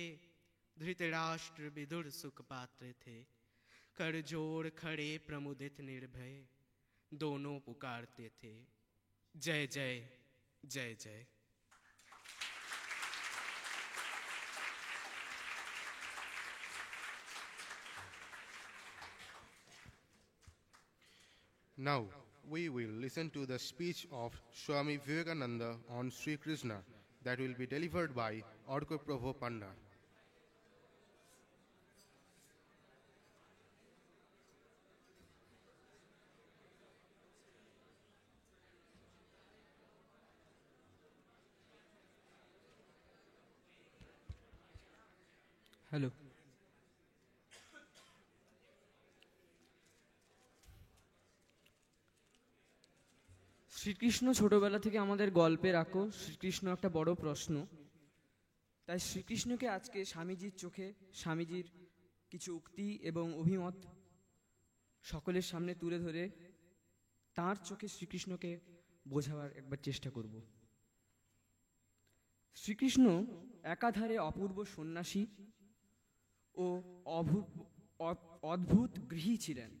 धृतराष्ट्र विदुर सुख पात्र थे। कर जोड़ खड़े प्रमुदित निर्भय, दोनों पुकारते थे जय जय जय जय। Now we will listen to the speech of Swami Vivekananda on Sri Krishna that will be delivered by Orko Prabhu Panda. Hello. Srikrishna ছোটবেলা থেকে আমাদের গল্পে রাখো। শ্রীকৃষ্ণ একটা বড় প্রশ্ন, তাই শ্রীকৃষ্ণকে আজকে স্বামীজির চোখে স্বামীজির কিছু উক্তি এবং অভিমত সকলের সামনে তুলে ধরে তার চোখে শ্রীকৃষ্ণকে বোঝাবার একবার চেষ্টা করব। শ্রীকৃষ্ণ একাধারে অপূর্ব সন্ন্যাসী ও অদ্ভুত গৃহী ছিলেন।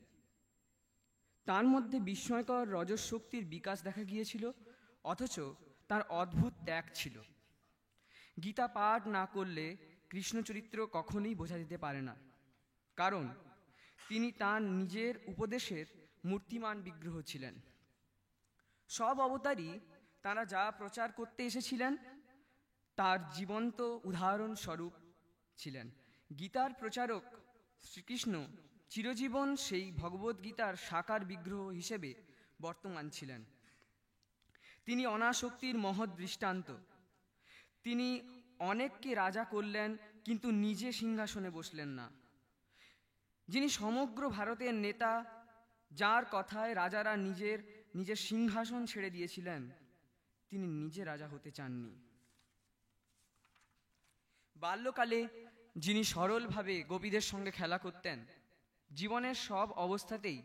তার মধ্যে বিস্ময়কর রজঃশক্তির বিকাশ দেখা গিয়েছিল, অথচ তার অদ্ভুত ত্যাগ ছিল। গীতা পাঠ না করলে কৃষ্ণ চরিত্র কখনোই বোঝা যেতে পারে না, কারণ তিনি তার নিজের উপদেশের মূর্তিমান বিগ্রহ ছিলেন। সব অবতারই তারা যা প্রচার করতে এসেছিলেন তার জীবন্ত উদাহরণ স্বরূপ ছিলেন। গীতার প্রচারক শ্রীকৃষ্ণ চিরজীবন সেই ভগবদ্গীতার সাকার বিগ্রহ হিসেবে বর্তমান ছিলেন। তিনি অনাসক্তির মহৎ দৃষ্টান্ত। তিনি অনেককে রাজা করলেন, কিন্তু নিজে সিংহাসনে বসলেন না। যিনি সমগ্র ভারতের নেতা, যার কথায় রাজারা নিজের সিংহাসন ছেড়ে দিয়েছিলেন, তিনি নিজে রাজা হতে চাননি। বাল্যকালে যিনি সরলভাবে গোপীদের সঙ্গে খেলা করতেন, জীবনের সব অবস্থাতেই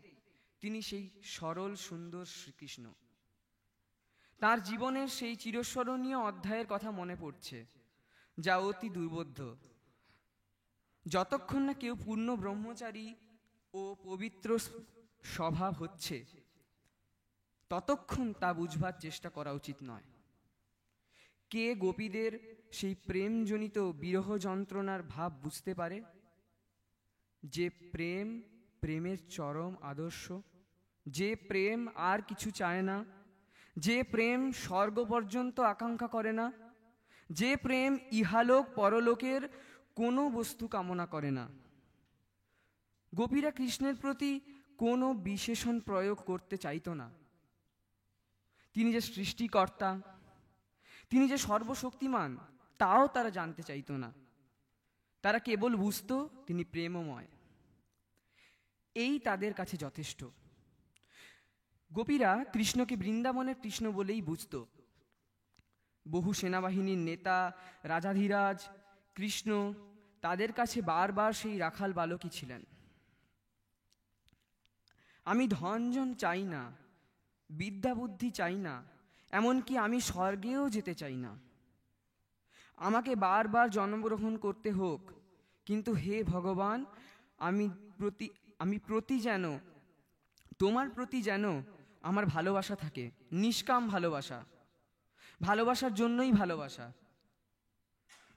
তিনি সেই সরল সুন্দর শ্রীকৃষ্ণ। তার জীবনের সেই চিরস্মরণীয় অধ্যায়ের কথা মনে পড়ছে, যা অতি দুর্বোধ্য। যতক্ষণ না কেউ পূর্ণ ব্রহ্মচারী ও পবিত্র স্বভাব হচ্ছে, ততক্ষণ তা বুঝবার চেষ্টা করা উচিত নয়। কে গোপীদের সেই প্রেমজনিত বিরহ যন্ত্রণার ভাব বুঝতে পারে? যে প্রেম প্রেমের চরম আদর্শ, যে প্রেম আর কিছু চায় না, যে প্রেম স্বর্গ পর্যন্ত আকাঙ্ক্ষা করে না, যে প্রেম ইহালোক পরলোকের কোনো বস্তু কামনা করে না। গোপীরা কৃষ্ণের প্রতি কোনো বিশেষণ প্রয়োগ করতে চাইতো না। তিনি যে সৃষ্টিকর্তা, তিনি যে সর্বশক্তিমান, তাও তারা জানতে চাইতো না। তারা কেবল বুঝতো তিনি প্রেমময়, এই তাদের কাছে যথেষ্ট। গোপীরা কৃষ্ণকে বৃন্দাবনের কৃষ্ণ বলেই বুঝত। বহু সেনাবাহিনীর নেতা রাজাধিরাজ কৃষ্ণ তাদের কাছে বারবার সেই রাখাল বালকই ছিলেন। আমি ধনজন চাই না, বিদ্যা বুদ্ধি চাই না, এমনকি আমি স্বর্গেও যেতে চাই না। আমাকে বারবার জন্মগ্রহণ করতে হোক, কিন্তু হে ভগবান, তোমার প্রতি যেন আমার ভালোবাসা থাকে, নিষ্কাম ভালোবাসা, ভালোবাসার জন্যই ভালোবাসা।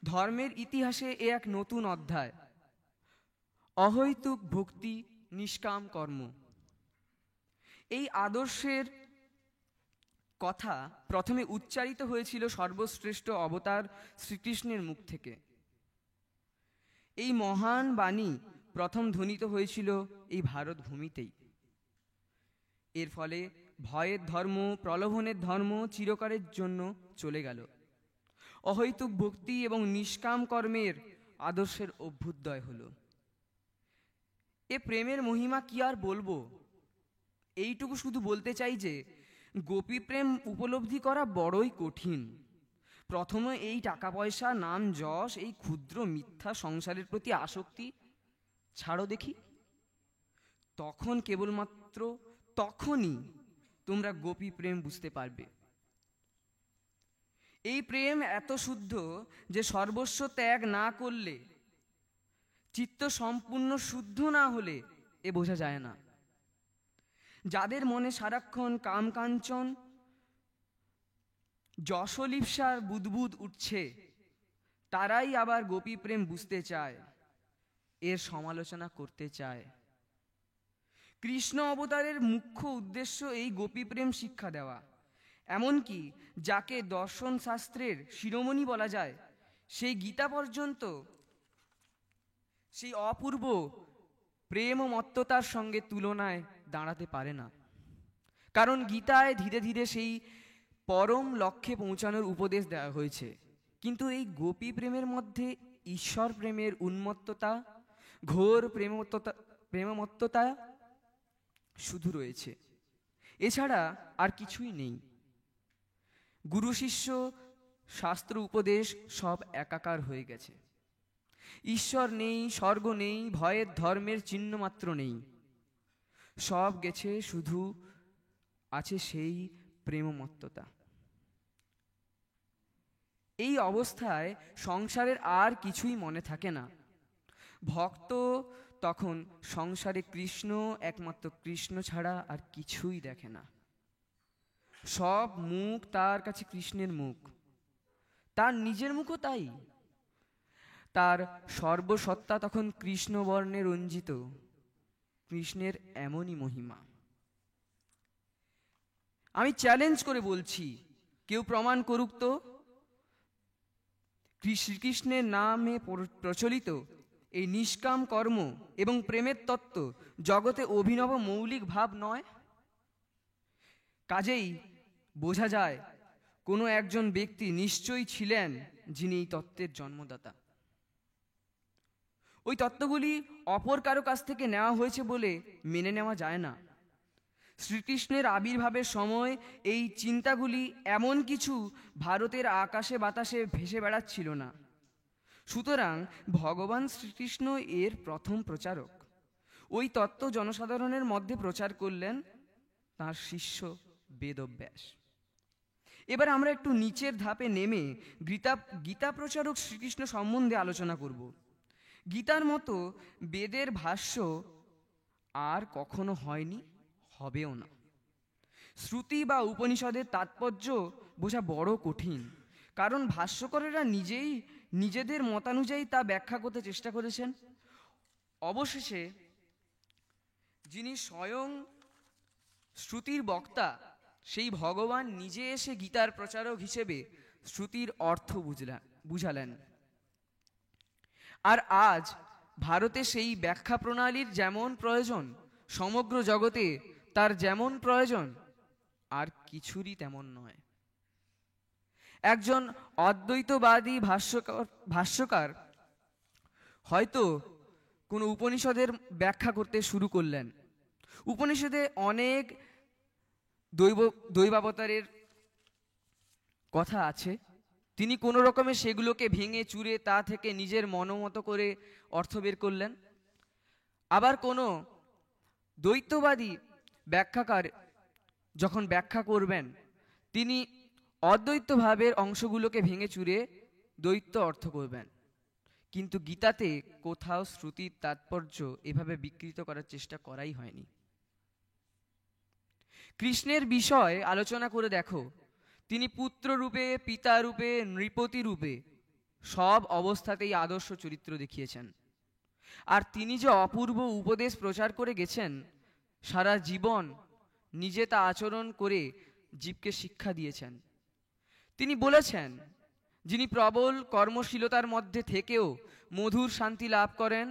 ধর্মের ইতিহাসে এ এক নতুন অধ্যায়। অহৈতুক ভক্তি, নিষ্কাম কর্ম, এই আদর্শের কথা প্রথমে উচ্চারিত হয়েছিল সর্বশ্রেষ্ঠ অবতার শ্রীকৃষ্ণের মুখ থেকে। এই মহান বাণী প্রথম ধ্বনিত হয়েছিল এই ভারত ভূমিতেই। এর ফলে ভয়ের ধর্ম, প্রলোভনের ধর্ম চিরকালের জন্য চলে গেল। অহৈতুক ভক্তি এবং নিষ্কাম কর্মের আদর্শের অভ্যুদয় হলো। এ প্রেমের মহিমা কি আর বলবো, এইটুকু শুধু বলতে চাই যে গোপী প্রেম উপলব্ধি করা বড়ই কঠিন। প্রথমে এই টাকা পয়সা, নাম যশ, এই ক্ষুদ্র মিথ্যা সংসারের প্রতি আসক্তি ছাড়ো দেখি, তখন কেবলমাত্র তখনই তোমরা গোপী প্রেম বুঝতে পারবে। এই প্রেম এত শুদ্ধ যে সর্বস্ব ত্যাগ না করলে, চিত্ত সম্পূর্ণ শুদ্ধ না হলে এ বোঝা যায় না। যাদের মনে সারাক্ষণ কাম কাঞ্চন, যশলিপ্সার বুদবুদ উঠছে, তারাই আবার গোপী প্রেম বুঝতে চায়, এর সমালোচনা করতে চায়। কৃষ্ণ অবতারের মুখ্য উদ্দেশ্য এই গোপী প্রেম শিক্ষা দেওয়া। এমনকি যাকে দর্শন শাস্ত্রের শিরোমণি বলা যায়, সেই গীতা পর্যন্ত সেই অপূর্ব প্রেম ও মত্ততার সঙ্গে তুলনায় দাঁড়াতে পারে না। কারণ গীতায় ধীরে ধীরে সেই পরম লক্ষ্যে পৌঁছানোর উপদেশ দেওয়া হয়েছে। কিন্তু এই গোপী প্রেমের মধ্যে ঈশ্বর প্রেমের উন্মত্ততা, ঘোর প্রেমমত্ততা শুধু রয়েছে, এছাড়া আর কিছুই নেই। গুরু শিষ্য, শাস্ত্র উপদেশ সব একাকার হয়ে গেছে। ঈশ্বর নেই, স্বর্গ নেই, ভয়ের ধর্মের চিহ্ন মাত্র নেই। সব গেছে, শুধু আছে সেই প্রেমমত্ততা। এই অবস্থায় সংসারের আর কিছুই মনে থাকে না। ভক্ত তখন সংসারে কৃষ্ণ, একমাত্র কৃষ্ণ ছাড়া আর কিছুই দেখে না। সব মুখ তার কাছে কৃষ্ণের মুখ, তার নিজের মুখও তাই। তার সর্বসত্তা তখন কৃষ্ণ বর্ণে রঞ্জিত। কৃষ্ণের এমনই মহিমা। আমি চ্যালেঞ্জ করে বলছি, কেউ প্রমাণ করুক তো শ্রীকৃষ্ণের নামে প্রচলিত এই নিষ্কাম কর্ম এবং প্রেমের তত্ত্ব জগতে অভিনব মৌলিক ভাব নয়। কাজেই বোঝা যায় কোনো একজন ব্যক্তি নিশ্চয়ই ছিলেন যিনি এই তত্ত্বের জন্মদাতা। ওই তত্ত্বগুলি অপর কারো কাছ থেকে নেওয়া হয়েছে বলে মেনে নেওয়া যায় না। শ্রীকৃষ্ণের আবির্ভাবের সময় এই চিন্তাগুলি এমন কিছু ভারতের আকাশে বাতাসে ভেসে বেড়াচ্ছিল না। সুতরাং ভগবান শ্রীকৃষ্ণ এর প্রথম প্রচারক। ওই তত্ত্ব জনসাধারণের মধ্যে প্রচার করলেন তাঁর শিষ্য বেদব্যাস। এবার আমরা একটু নিচের ধাপে নেমে গীতা প্রচারক শ্রীকৃষ্ণ সম্বন্ধে আলোচনা করব। গীতার মতো বেদের ভাষ্য আর কখনো হয়নি, হবেও না। শ্রুতি বা উপনিষদের তাৎপর্য বোঝা বড় কঠিন, কারণ ভাষ্যকারেরা নিজেই নিজেদের মতানুযায়ী তা ব্যাখ্যা করতে চেষ্টা করেছেন। অবশেষে যিনি স্বয়ং শ্রুতির বক্তা, সেই ভগবান নিজে এসে গীতার প্রচারক হিসেবে শ্রুতির অর্থ বুঝালেন। আর আজ ভারতে সেই ব্যাখ্যা প্রণালীর যেমন প্রয়োজন, সমগ্র জগতে তার যেমন প্রয়োজন, আর কিছুরই তেমন নয়। একজন অদ্বৈতবাদী ভাষ্যকার হয়তো কোনো উপনিষদের ব্যাখ্যা করতে শুরু করলেন। উপনিষদে অনেক দৈবাবতারের কথা আছে। তিনি কোনো রকমে সেগুলোকে ভেঙে চুরে তা থেকে নিজের মনোমতো করে অর্থ বের করলেন। আবার কোনো দ্বৈতবাদী ব্যাখ্যাকার যখন ব্যাখ্যা করবেন, তিনি অদ্বৈত ভাবের অংশগুলোকে ভেঙে চুরে দ্বৈত অর্থ করবেন। কিন্তু গীতাতে কোথাও শ্রুতির তাৎপর্য এভাবে বিকৃত করার চেষ্টা করাই হয়নি। কৃষ্ণের বিষয় আলোচনা করে দেখো, তিনি পুত্র রূপে, পিতা রূপে, নৃপতি রূপে সব অবস্থাতেই আদর্শ চরিত্র দেখিয়েছেন। আর তিনি যে অপূর্ব উপদেশ প্রচার করে গেছেন, সারা জীবন নিজে তা আচরণ করে জীবকে শিক্ষা দিয়েছেন। তিনি বলেছেন, যিনি প্রবল কর্মশীলতার মধ্যে থেকেও মধুর শান্তি লাভ করেন,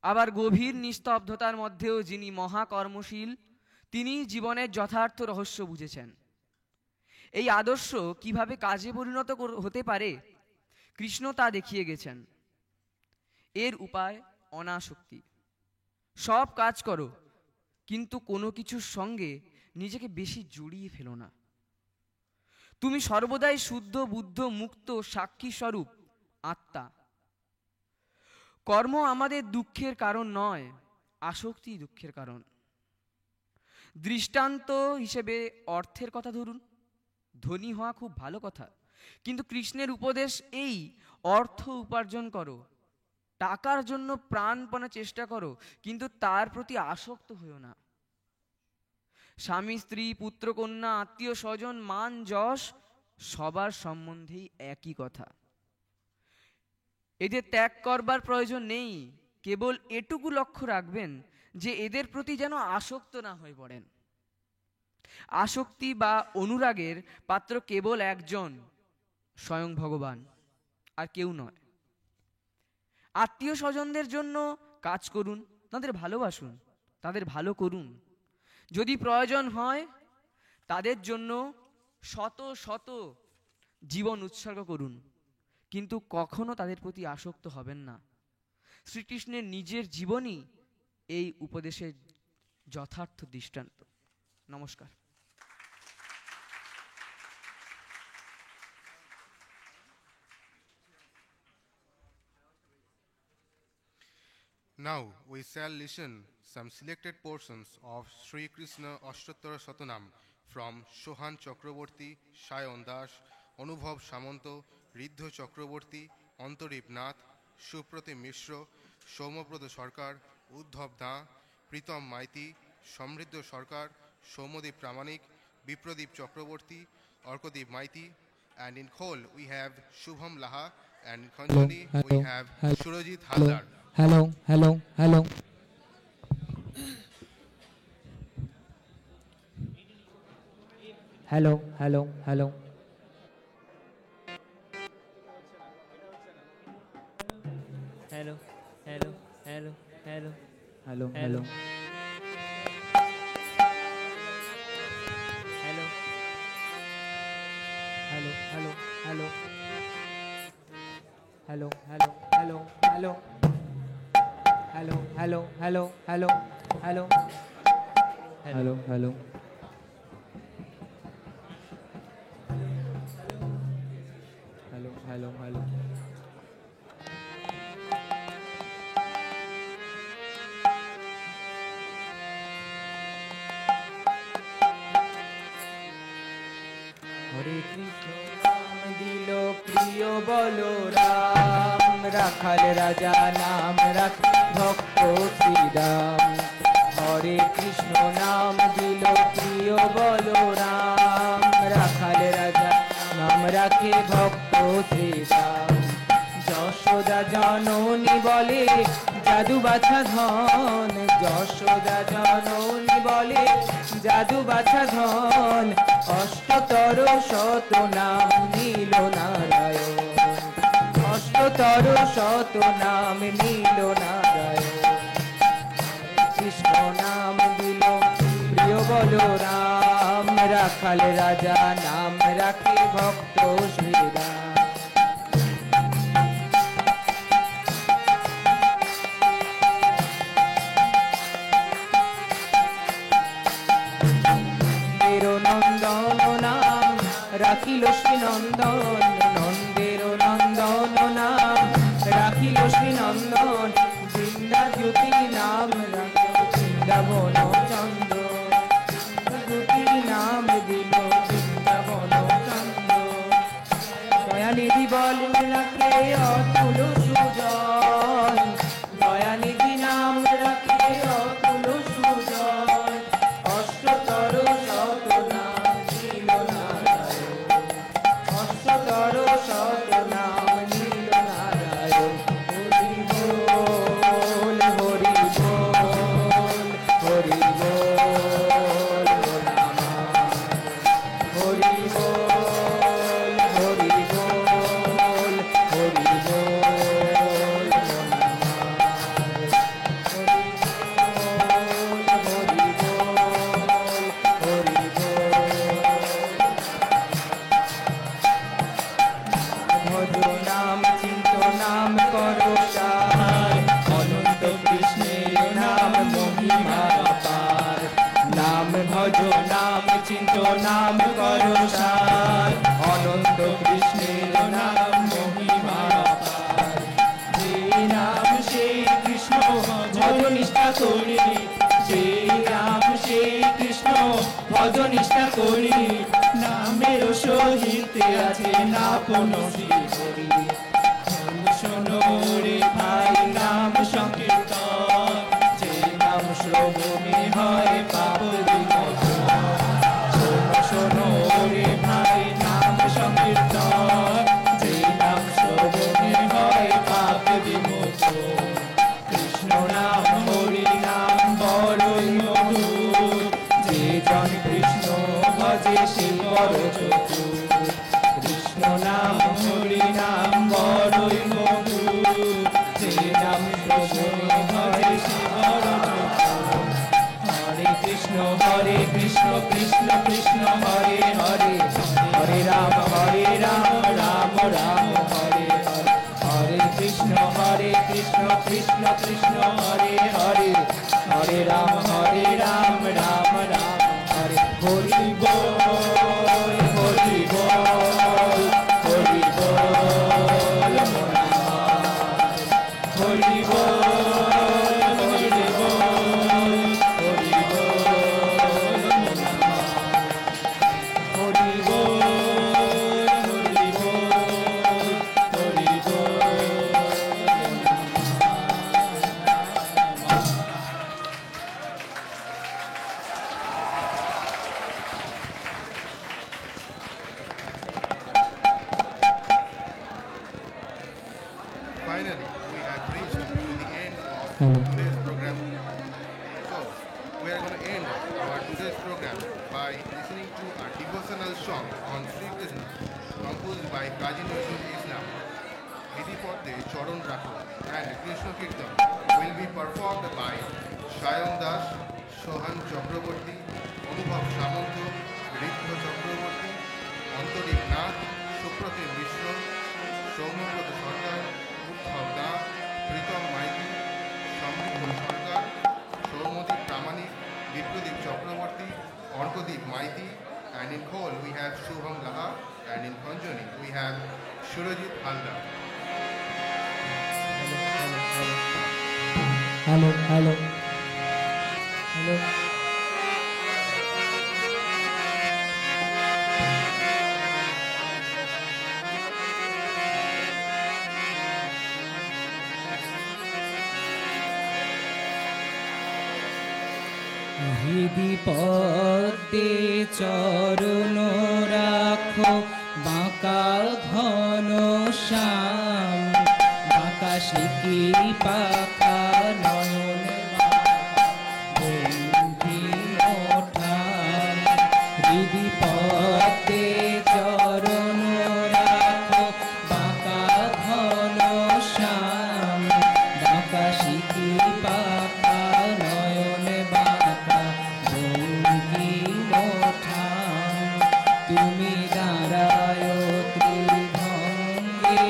আবার গভীর নিস্তব্ধতার মধ্যেও যিনি মহাকর্মশীল, তিনি জীবনের যথার্থ রহস্য বুঝেছেন। এই আদর্শ কিভাবে কাজে পরিণত হতে পারে, কৃষ্ণ তা দেখিয়ে গেছেন। এর উপায় অনাসক্তি। সব কাজ করো, কিন্তু কোনো কিছুর সঙ্গে নিজেকে বেশি জড়িয়ে ফেলো না। তুমি সর্বদাই শুদ্ধ, বুদ্ধ, মুক্ত সাক্ষী স্বরূপ আত্মা। কর্ম আমাদের দুঃখের কারণ নয়, আসক্তি দুঃখের কারণ। দৃষ্টান্ত হিসেবে অর্থের কথা ধরুন। ধনী হওয়া খুব ভালো কথা, কিন্তু কৃষ্ণের উপদেশ এই, অর্থ উপার্জন করো, টাকার জন্য প্রাণপণে চেষ্টা করো, কিন্তু তার প্রতি আসক্ত হইও না। স্বামী, স্ত্রী, পুত্র, কন্যা, আত্মীয় স্বজন, মান, যশ সবার সম্বন্ধেই একই কথা। এদের ত্যাগ করবার প্রয়োজন নেই। কেবল এটুকু লক্ষ্য রাখবেন যে এদের প্রতি যেন আসক্ত না হয়ে পড়েন। আসক্তি বা অনুরাগের পাত্র কেবল একজন, স্বয়ং ভগবান, আর কেউ নয়। আত্মীয় স্বজনদের জন্য কাজ করুন, তাদের ভালোবাসুন, তাদের ভালো করুন। যদি প্রয়োজন হয় তাদের জন্য শত শত জীবন উৎসর্গ করুন, কিন্তু কখনো তাদের প্রতি আসক্ত হবেন না। শ্রীকৃষ্ণের নিজের জীবনই এই উপদেশের যথার্থ দৃষ্টান্ত। নমস্কার। Now we shall listen some selected portions of Sri Krishna Ashtottara Shatanam from Sohan Chakraborty, Shayan Das, Anubhav Samanto, Riddha Chakraborty, Antarip Nath, Suprati Mishra, Somaprada Sarkar, Uddhav Da, Pritam Maiti, Samriddha Sarkar, Somadip Pramanik, Bipradip Chakraborty, Arkodip Maiti, and in Khol we have Shubham Laha, and in Khanjani we have Surajit Haldar. Hello, hello, hello. Hello, hello, hello. Hello, hello, hello, hello, Hello, hello, hello. hello, Hello, hello, hello. Hello, hello, hello, hello. Hello, hello, hello, hello, hello. Hello, hello. Hello, hello, hello. হরে কৃষ্ণ নাম দিল প্রিয় বলরাম, রাখাল রাজা নাম রাখ ভক্ত শ্রীরাম। হরে কৃষ্ণ নাম দিল প্রিয় বলরাম, রাখাল রাজা নাম রাখে ভক্ত শ্রীরাম। যশোদা জননী বলে জাদু বাছা ধন, যশোদা জননী বলে জাদু বাছা ধন। অষ্টতর শত নাম নীল নারায়ণ, অষ্টতর শত নাম নীল নারায়ণ। কৃষ্ণ নাম দিল প্রিয় বলরাম, রাখাল রাজা নাম রাখে ভক্ত শ্রীরাম। নন্দন নাম রাখিল শ্রীনন্দন, নন্দের নন্দন নাম রাখিল শ্রীনন্দন। বৃন্দাজ্যোতি নাম রাখিল বৃন্দাবন চন্দ্র, জ্যোতি নাম দিল বৃন্দাবন চন্দ্র। দয়ানিধি বলে রাখে অতুল সুজন, দয়ানিধি নাম রাখে অতুল সুজন। অষ্টতর শত নাম নীল নারায়ণ, অষ্টতর শত নাম নীল নারায়ণ। হরি বল, নাম করো সার, অনন্ত কৃষ্ণের নাম মহিমা অপার। যে নাম সেই কৃষ্ণ ভজনিষ্ঠা করি, যে নাম সেই কৃষ্ণ ভজনিষ্ঠা করি, নামের সহিত আছে না কোনো শ্রীহরি। শোনো রে ভাই নাম সংকীর্তন, যে নাম শ্রবণে হয় পাপ বিমোচন। শোনো শোনো রে ভাই নাম সংকীর্তন, যে নাম শ্রবণে হয় পাপ বিমোচন। কৃষ্ণ নাম হরি নাম বড়ই মধুর, যে জন কৃষ্ণ ভজে সে বড় চতুর। কৃষ্ণ নাম হরি নাম বড়ই মধুর, যে নাম শ্রবণে হয় সে বড় চতুর। হরে কৃষ্ণ কৃষ্ণ কৃষ্ণ হরে হরে, হরে রাম রাম রাম হরে হরে। হরে কৃষ্ণ কৃষ্ণ কৃষ্ণ হরে হরে, হরে রাম রাম রাম হরে। হরি বল হরি বল হরি বল মোরা, হরি বল হরি বল হরি বল মোরা, হরি বল হরি বল হরি বল। Finally, we have reached to the end of today's program. So, we are going to end our today's program by listening to a devotional song on Sri Krishna, composed by Kazi Nazrul Islam. Vidhi Pothe Charan Rakho and Krishna Kirtan will be performed by Shayan Das, Sohan Chakraborty, Anubhav Samanto, Riddha Chakraborty, Antarip Nath, Supratim Mishra, Soumyabrata Sarkar, Uddhav Das, Pritam Maiti, Samriddha Sarkar, Soumadip Pramanik, Bipradip Chakraborty, Arkadip Maiti, and in Khol we have Shubham Laha, and in Panjani we have Surajit Halda. Hello hello hello. হৃদি পদ্মে চরণ রাখো, বাঁকা ঘন শ্যাম, বাঁকা শিকি পাখা নয়ন ওঠান। হৃদি পদ্মে চরণ রাখো, বাঁকা ঘন শ্যাম, বাঁকা শিকি পাখা নয়ন বাঁকা বঙ্কিম ঠাম। তুমি দাঁড়ায় ত্রিভঙ্গে,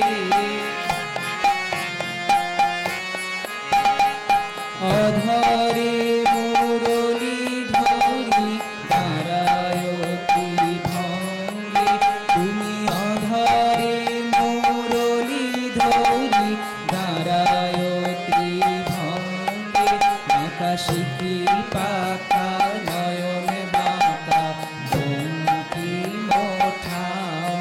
অধরে মুরলী ধরি দাঁড়ায় ত্রিভঙ্গে। তুমি অধরে মুরলী ধরি দাঁড়ায় ত্রিভঙ্গে, বাঁকা শিখি পাখা নয়ন বাঁকা বঙ্কিম ঠাম।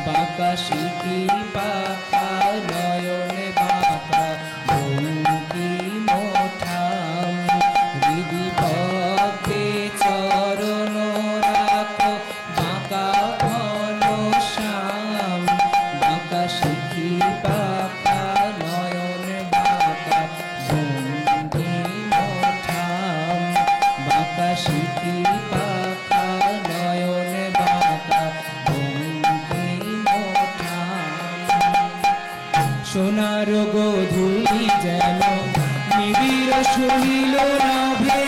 বাঁকা শিখি পাখা নয়ন বাঁকা বঙ্কিম ঠাম। হৃদি পদ্মে চরণ রাখো, বাঁকা ঘন শ্যাম, বাঁকা শিখি পাখা নয়ন বাঁকা বঙ্কিম ঠাম। বাঁকা শিখি পাখা নয়ন বাঁকা বঙ্কিম ঠাম। সোনার গোধূলি যেন নিবিড় শুনিল নাভে,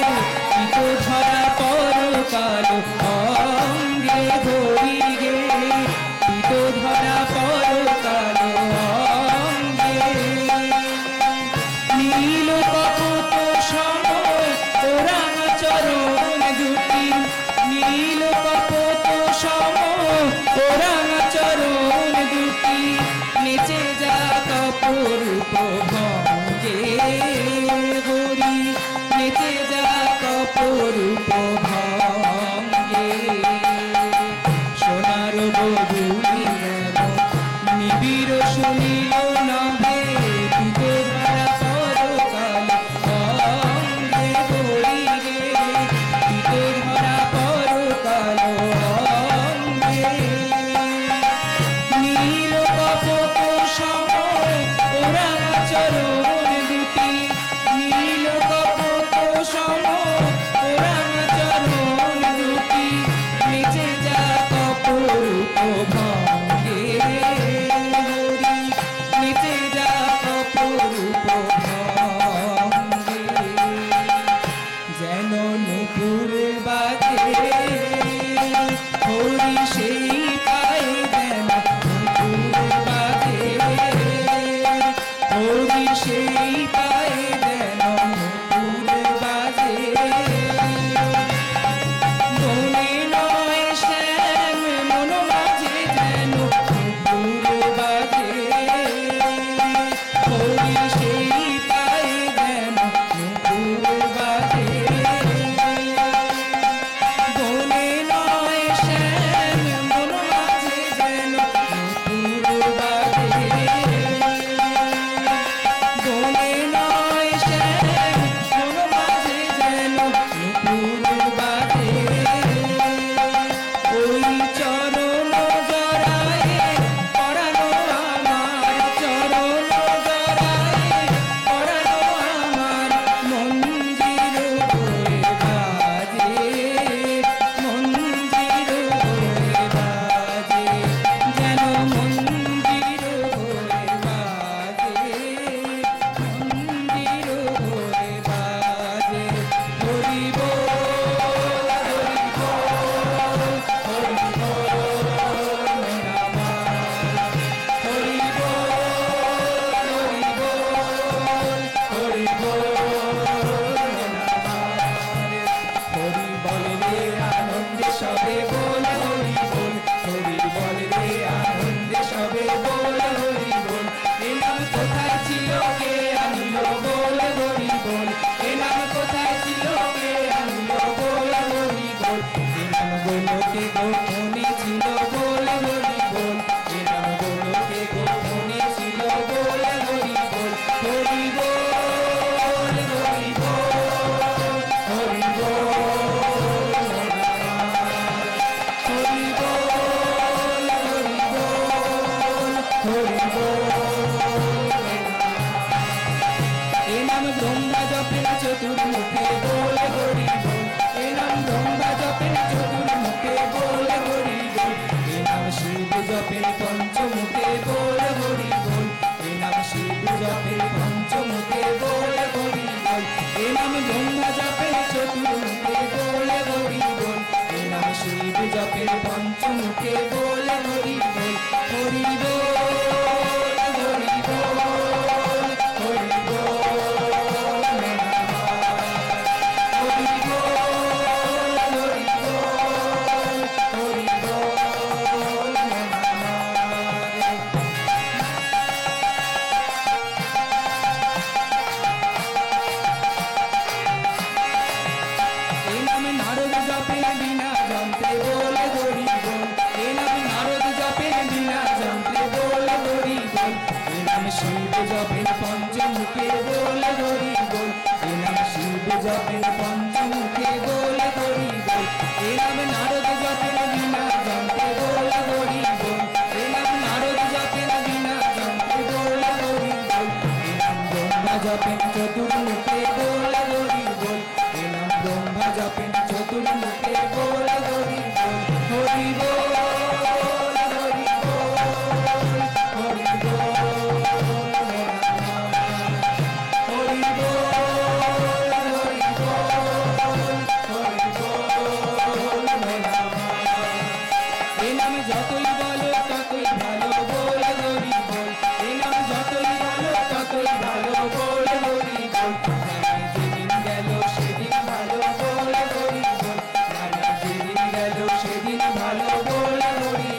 পিত ধরা পরকাল অঙ্গে ধরি গে, পিত ধরা পরকাল অঙ্গে। নীল কপট সময় ওরা চরণ দুটি, নীল কপট ওরাঙা চরণ দুটি নেচে যাক অপরূপ ভঙ্গে হরি নেচে যাক অপরূপ ভঙ্গে সোনার বধূলি যেন নিবিড় শুনিল নভে পিতে ধারা পরকাল অঙ্গে হরি রে পিতে ধরা পরকাল অঙ্গে নীল কপট সম ওরাঙা চরণ দুটি নীল কপট সম ওরাঙা চরণ দুটি নেচে যাক অপরূপ ভঙ্গে হরি নেচে যাক অপরূপ ভঙ্গে যেন নুপুর বাজে হরি সেই পায়ে যেন নুপুর বাজে হরি সেই পায়ে যেন নুপুর বাজে মনে নয় শ্যাম মন মাঝে যেন নুপুর বাজে হরি সেই পায়ে যেন নুপুর বাজে মনে নয় শ্যাম মন মাঝে যেন নুপুর বাজে মনে নয় শ্যাম মন মাঝে যেন নুপুর বাজে ওই চরণ জড়ায়ে পরানো আমার চরণ জড়ায়ে পরানো আমার মঞ্জির হয়ে বাজে মঞ্জির হয়ে বাজে যেন মঞ্জির হয়ে বাজে মঞ্জির হয়ে বাজে হরি বল হরি বল হরি বল হরি বল হরি বল রে আনন্দে সবে বল হরি বল হরি বল রে আনন্দে সবে বল হরি বল এ নাম কোথায় ছিল কে আনিল বল হরি বল এ নাম কোথায় ছিল কে আনিল বল হরি বল এ নাম গোলকে গোপনে ছিল বল হরি বল এ নাম গোলকে গোপনে ছিল বল হরি বল হরি বল হরি বল হরি বল হরি বল হরি বল এ নাম ব্রহ্মা জপে চতুর্মুখে বল হরি বল এ নাম ব্রহ্মা জপে চতুর্মুখে বল হরি বল এ নাম শিব জপে পঞ্চমুখে বল হরি বল এ নাম শিব জপে পঞ্চমুখে বল হরি বল এ নাম ব্রহ্মা জপে চতুর্মুখে বল হরি বল এ নাম শিব জপে পঞ্চমুখে বল হরি বল হরি বল হরি বল হরি বল হরি বল হরি বল এ নাম নারদ জপে বিনা যন্ত্রে বল হরি বল এ নাম নারদ জপে বিনা যন্ত্রে বল হরি বল এ নাম শিব জপে পঞ্চমুখে বল হরি বল এ নাম শিব জপে পঞ্চমুখে বল হরি বল এ নাম নারদ জপে বিনা যন্ত্রে বল হরি বল এ নাম নারদ জপে বিনা যন্ত্রে বল হরি বল এ নাম ব্রহ্মা জপে চতুর্মুখে বল হরি বল এ নাম ব্রহ্মা জপে চতুর্মুখে বল হরি বল হরি বল হরি বল হরি বল হরি সেদিন ভালো বলে হরি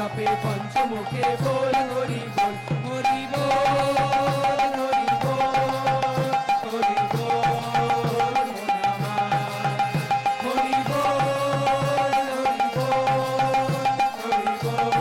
জপে পঞ্চমুখে বল হরি বল হরি বল হরি বল হরি বল হরি বল হরি বল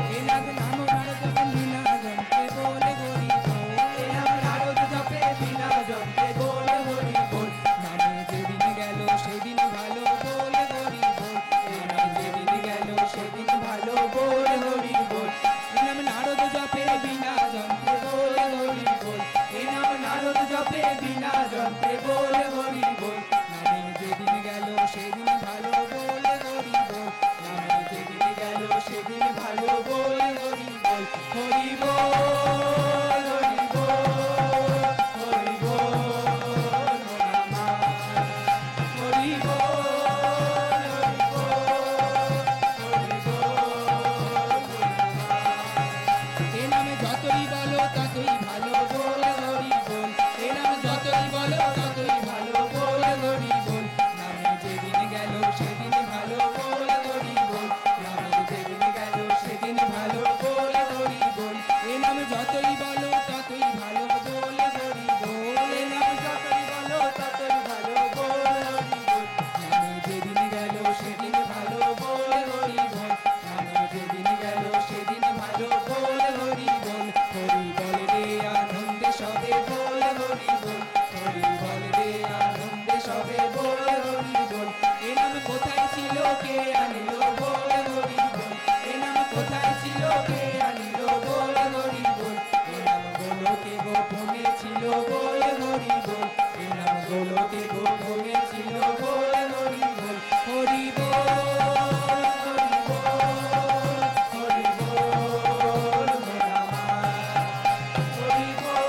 এ নাম নাম নারদ বিনা জপে বল হরি বল এ নাম নারদ জপে বিনা জপে বল হরি বল নামে যেদিন গেল সেদিন ভালো বল হরি বল এ নাম যেদিন গেল সেদিন ভালো বল হরি বল এ নাম নারদ জপে বিনা জপে বল হরি বল এ নাম নারদ জপে বিনা জপে বল হরি বল নামে যেদিন গেল সেদিন ভালো বল হরি বল নামে যেদিন গেল সেদিন ভালো বল হরি বল হরি বল হরি বল হরি বল হরি বল এ নামে যতই বলো ততই ভালো বল হরি বল এ নামে যতই বলো ততই ভালো বল হরি বল নামে যেদিন গেল সেদিন ভালো বল হরি বল নামে যেদিন গেল সেদিন ভালো বল হরি বল এ নামে যতই বলো ততই ভালো বল হরি বল এ নামে যতই বলো ততই ভালো বল হরি বল নামে যেদিন গেল সেদিন ভালো বল হরি বল নামে যেদিন গেল সেদিন ভালো বল হরি বল হরি বল রে আনন্দে সবে বল হরি বল হরি বল রে আনন্দে সবে বল হরি বল এ নাম কোথায় ছিল কে আনিল বল হরি বল এ নাম কোথায় ছিল কে আনিল বল হরি বল এ নাম গোলকে গোপনে ছিল বল হরি বল এ নাম গোলকে গোপনে ছিল বল হরি বল হরি বল হরি বল হরি বল হরি বল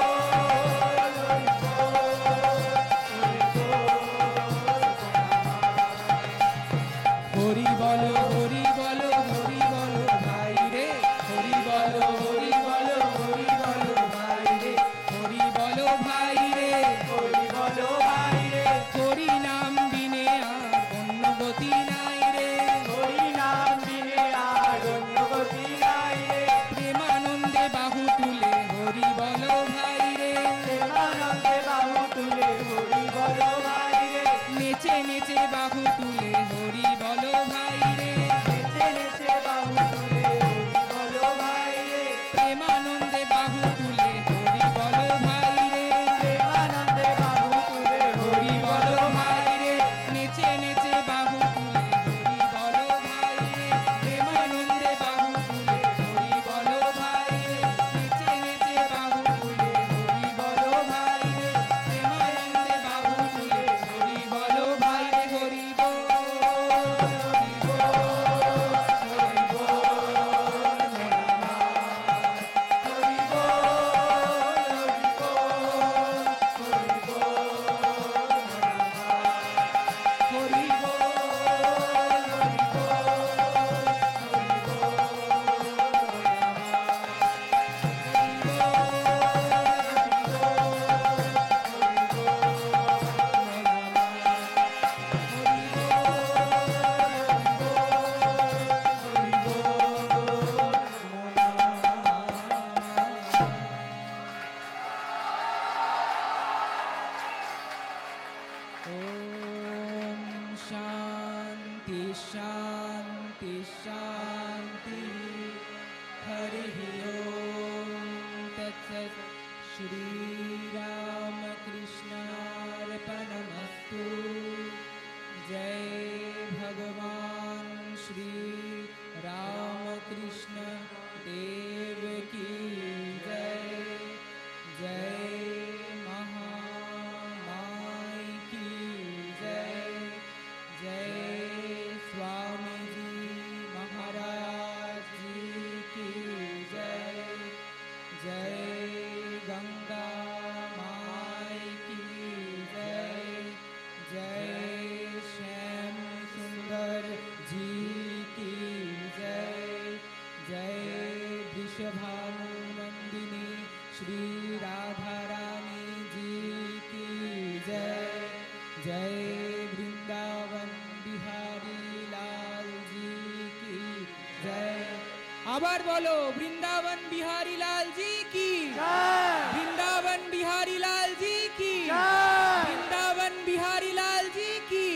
হরি বল হরি বল হরি বল ভাই রে হরি বল হরি বল হরি বল ভাই রে হরি বল ভাই রে হরি বল ভাই রে হরি নাম বিনে আর অন্য গতি নাই রে হরি নাম বিনে আর অন্য গতি নাই রে প্রেমানন্দে বাহু তুলে হরি বল ভাই রে প্রেমানন্দে বাহু তুলে হরি বল ভাই রে নেচে নেচে বাহু তুলে হরি বল ভাই রে নেচে নেচে বাহু তুলে হরি বল ভাই রে প্রেমানন্দে বাহু তুলে হরি বল ভাই রে প্রেমানন্দে বাহু তুলে হরি বল ভাই রে নেচে নেচে বাহু তুলে হরি বল ভাই রে প্রেমানন্দে বাহু তুলে হরি বল ভাই রে নেচে নেচে বাহু তুলে হরি বল ভাই রে প্রেমানন্দে বাহু তুলে হরি বল ভাই রে হরি বল शांति शांति शांति हरि ओम तत्सत् श्री राम कृष्णार्पणमस्तु जय भगवान श्री रामकृष्ण देव की जय जय महामाई की जय जय स्वामी जी महाराज जी की जय जय गंगा माई की जय जय श्याम सुंदर जी की একবার বলো বৃন্দাবন বিহারী লাল জি কি, বৃন্দাবন বিহারী লাল জি কি, বৃন্দাবন বিহারী লাল জি কি।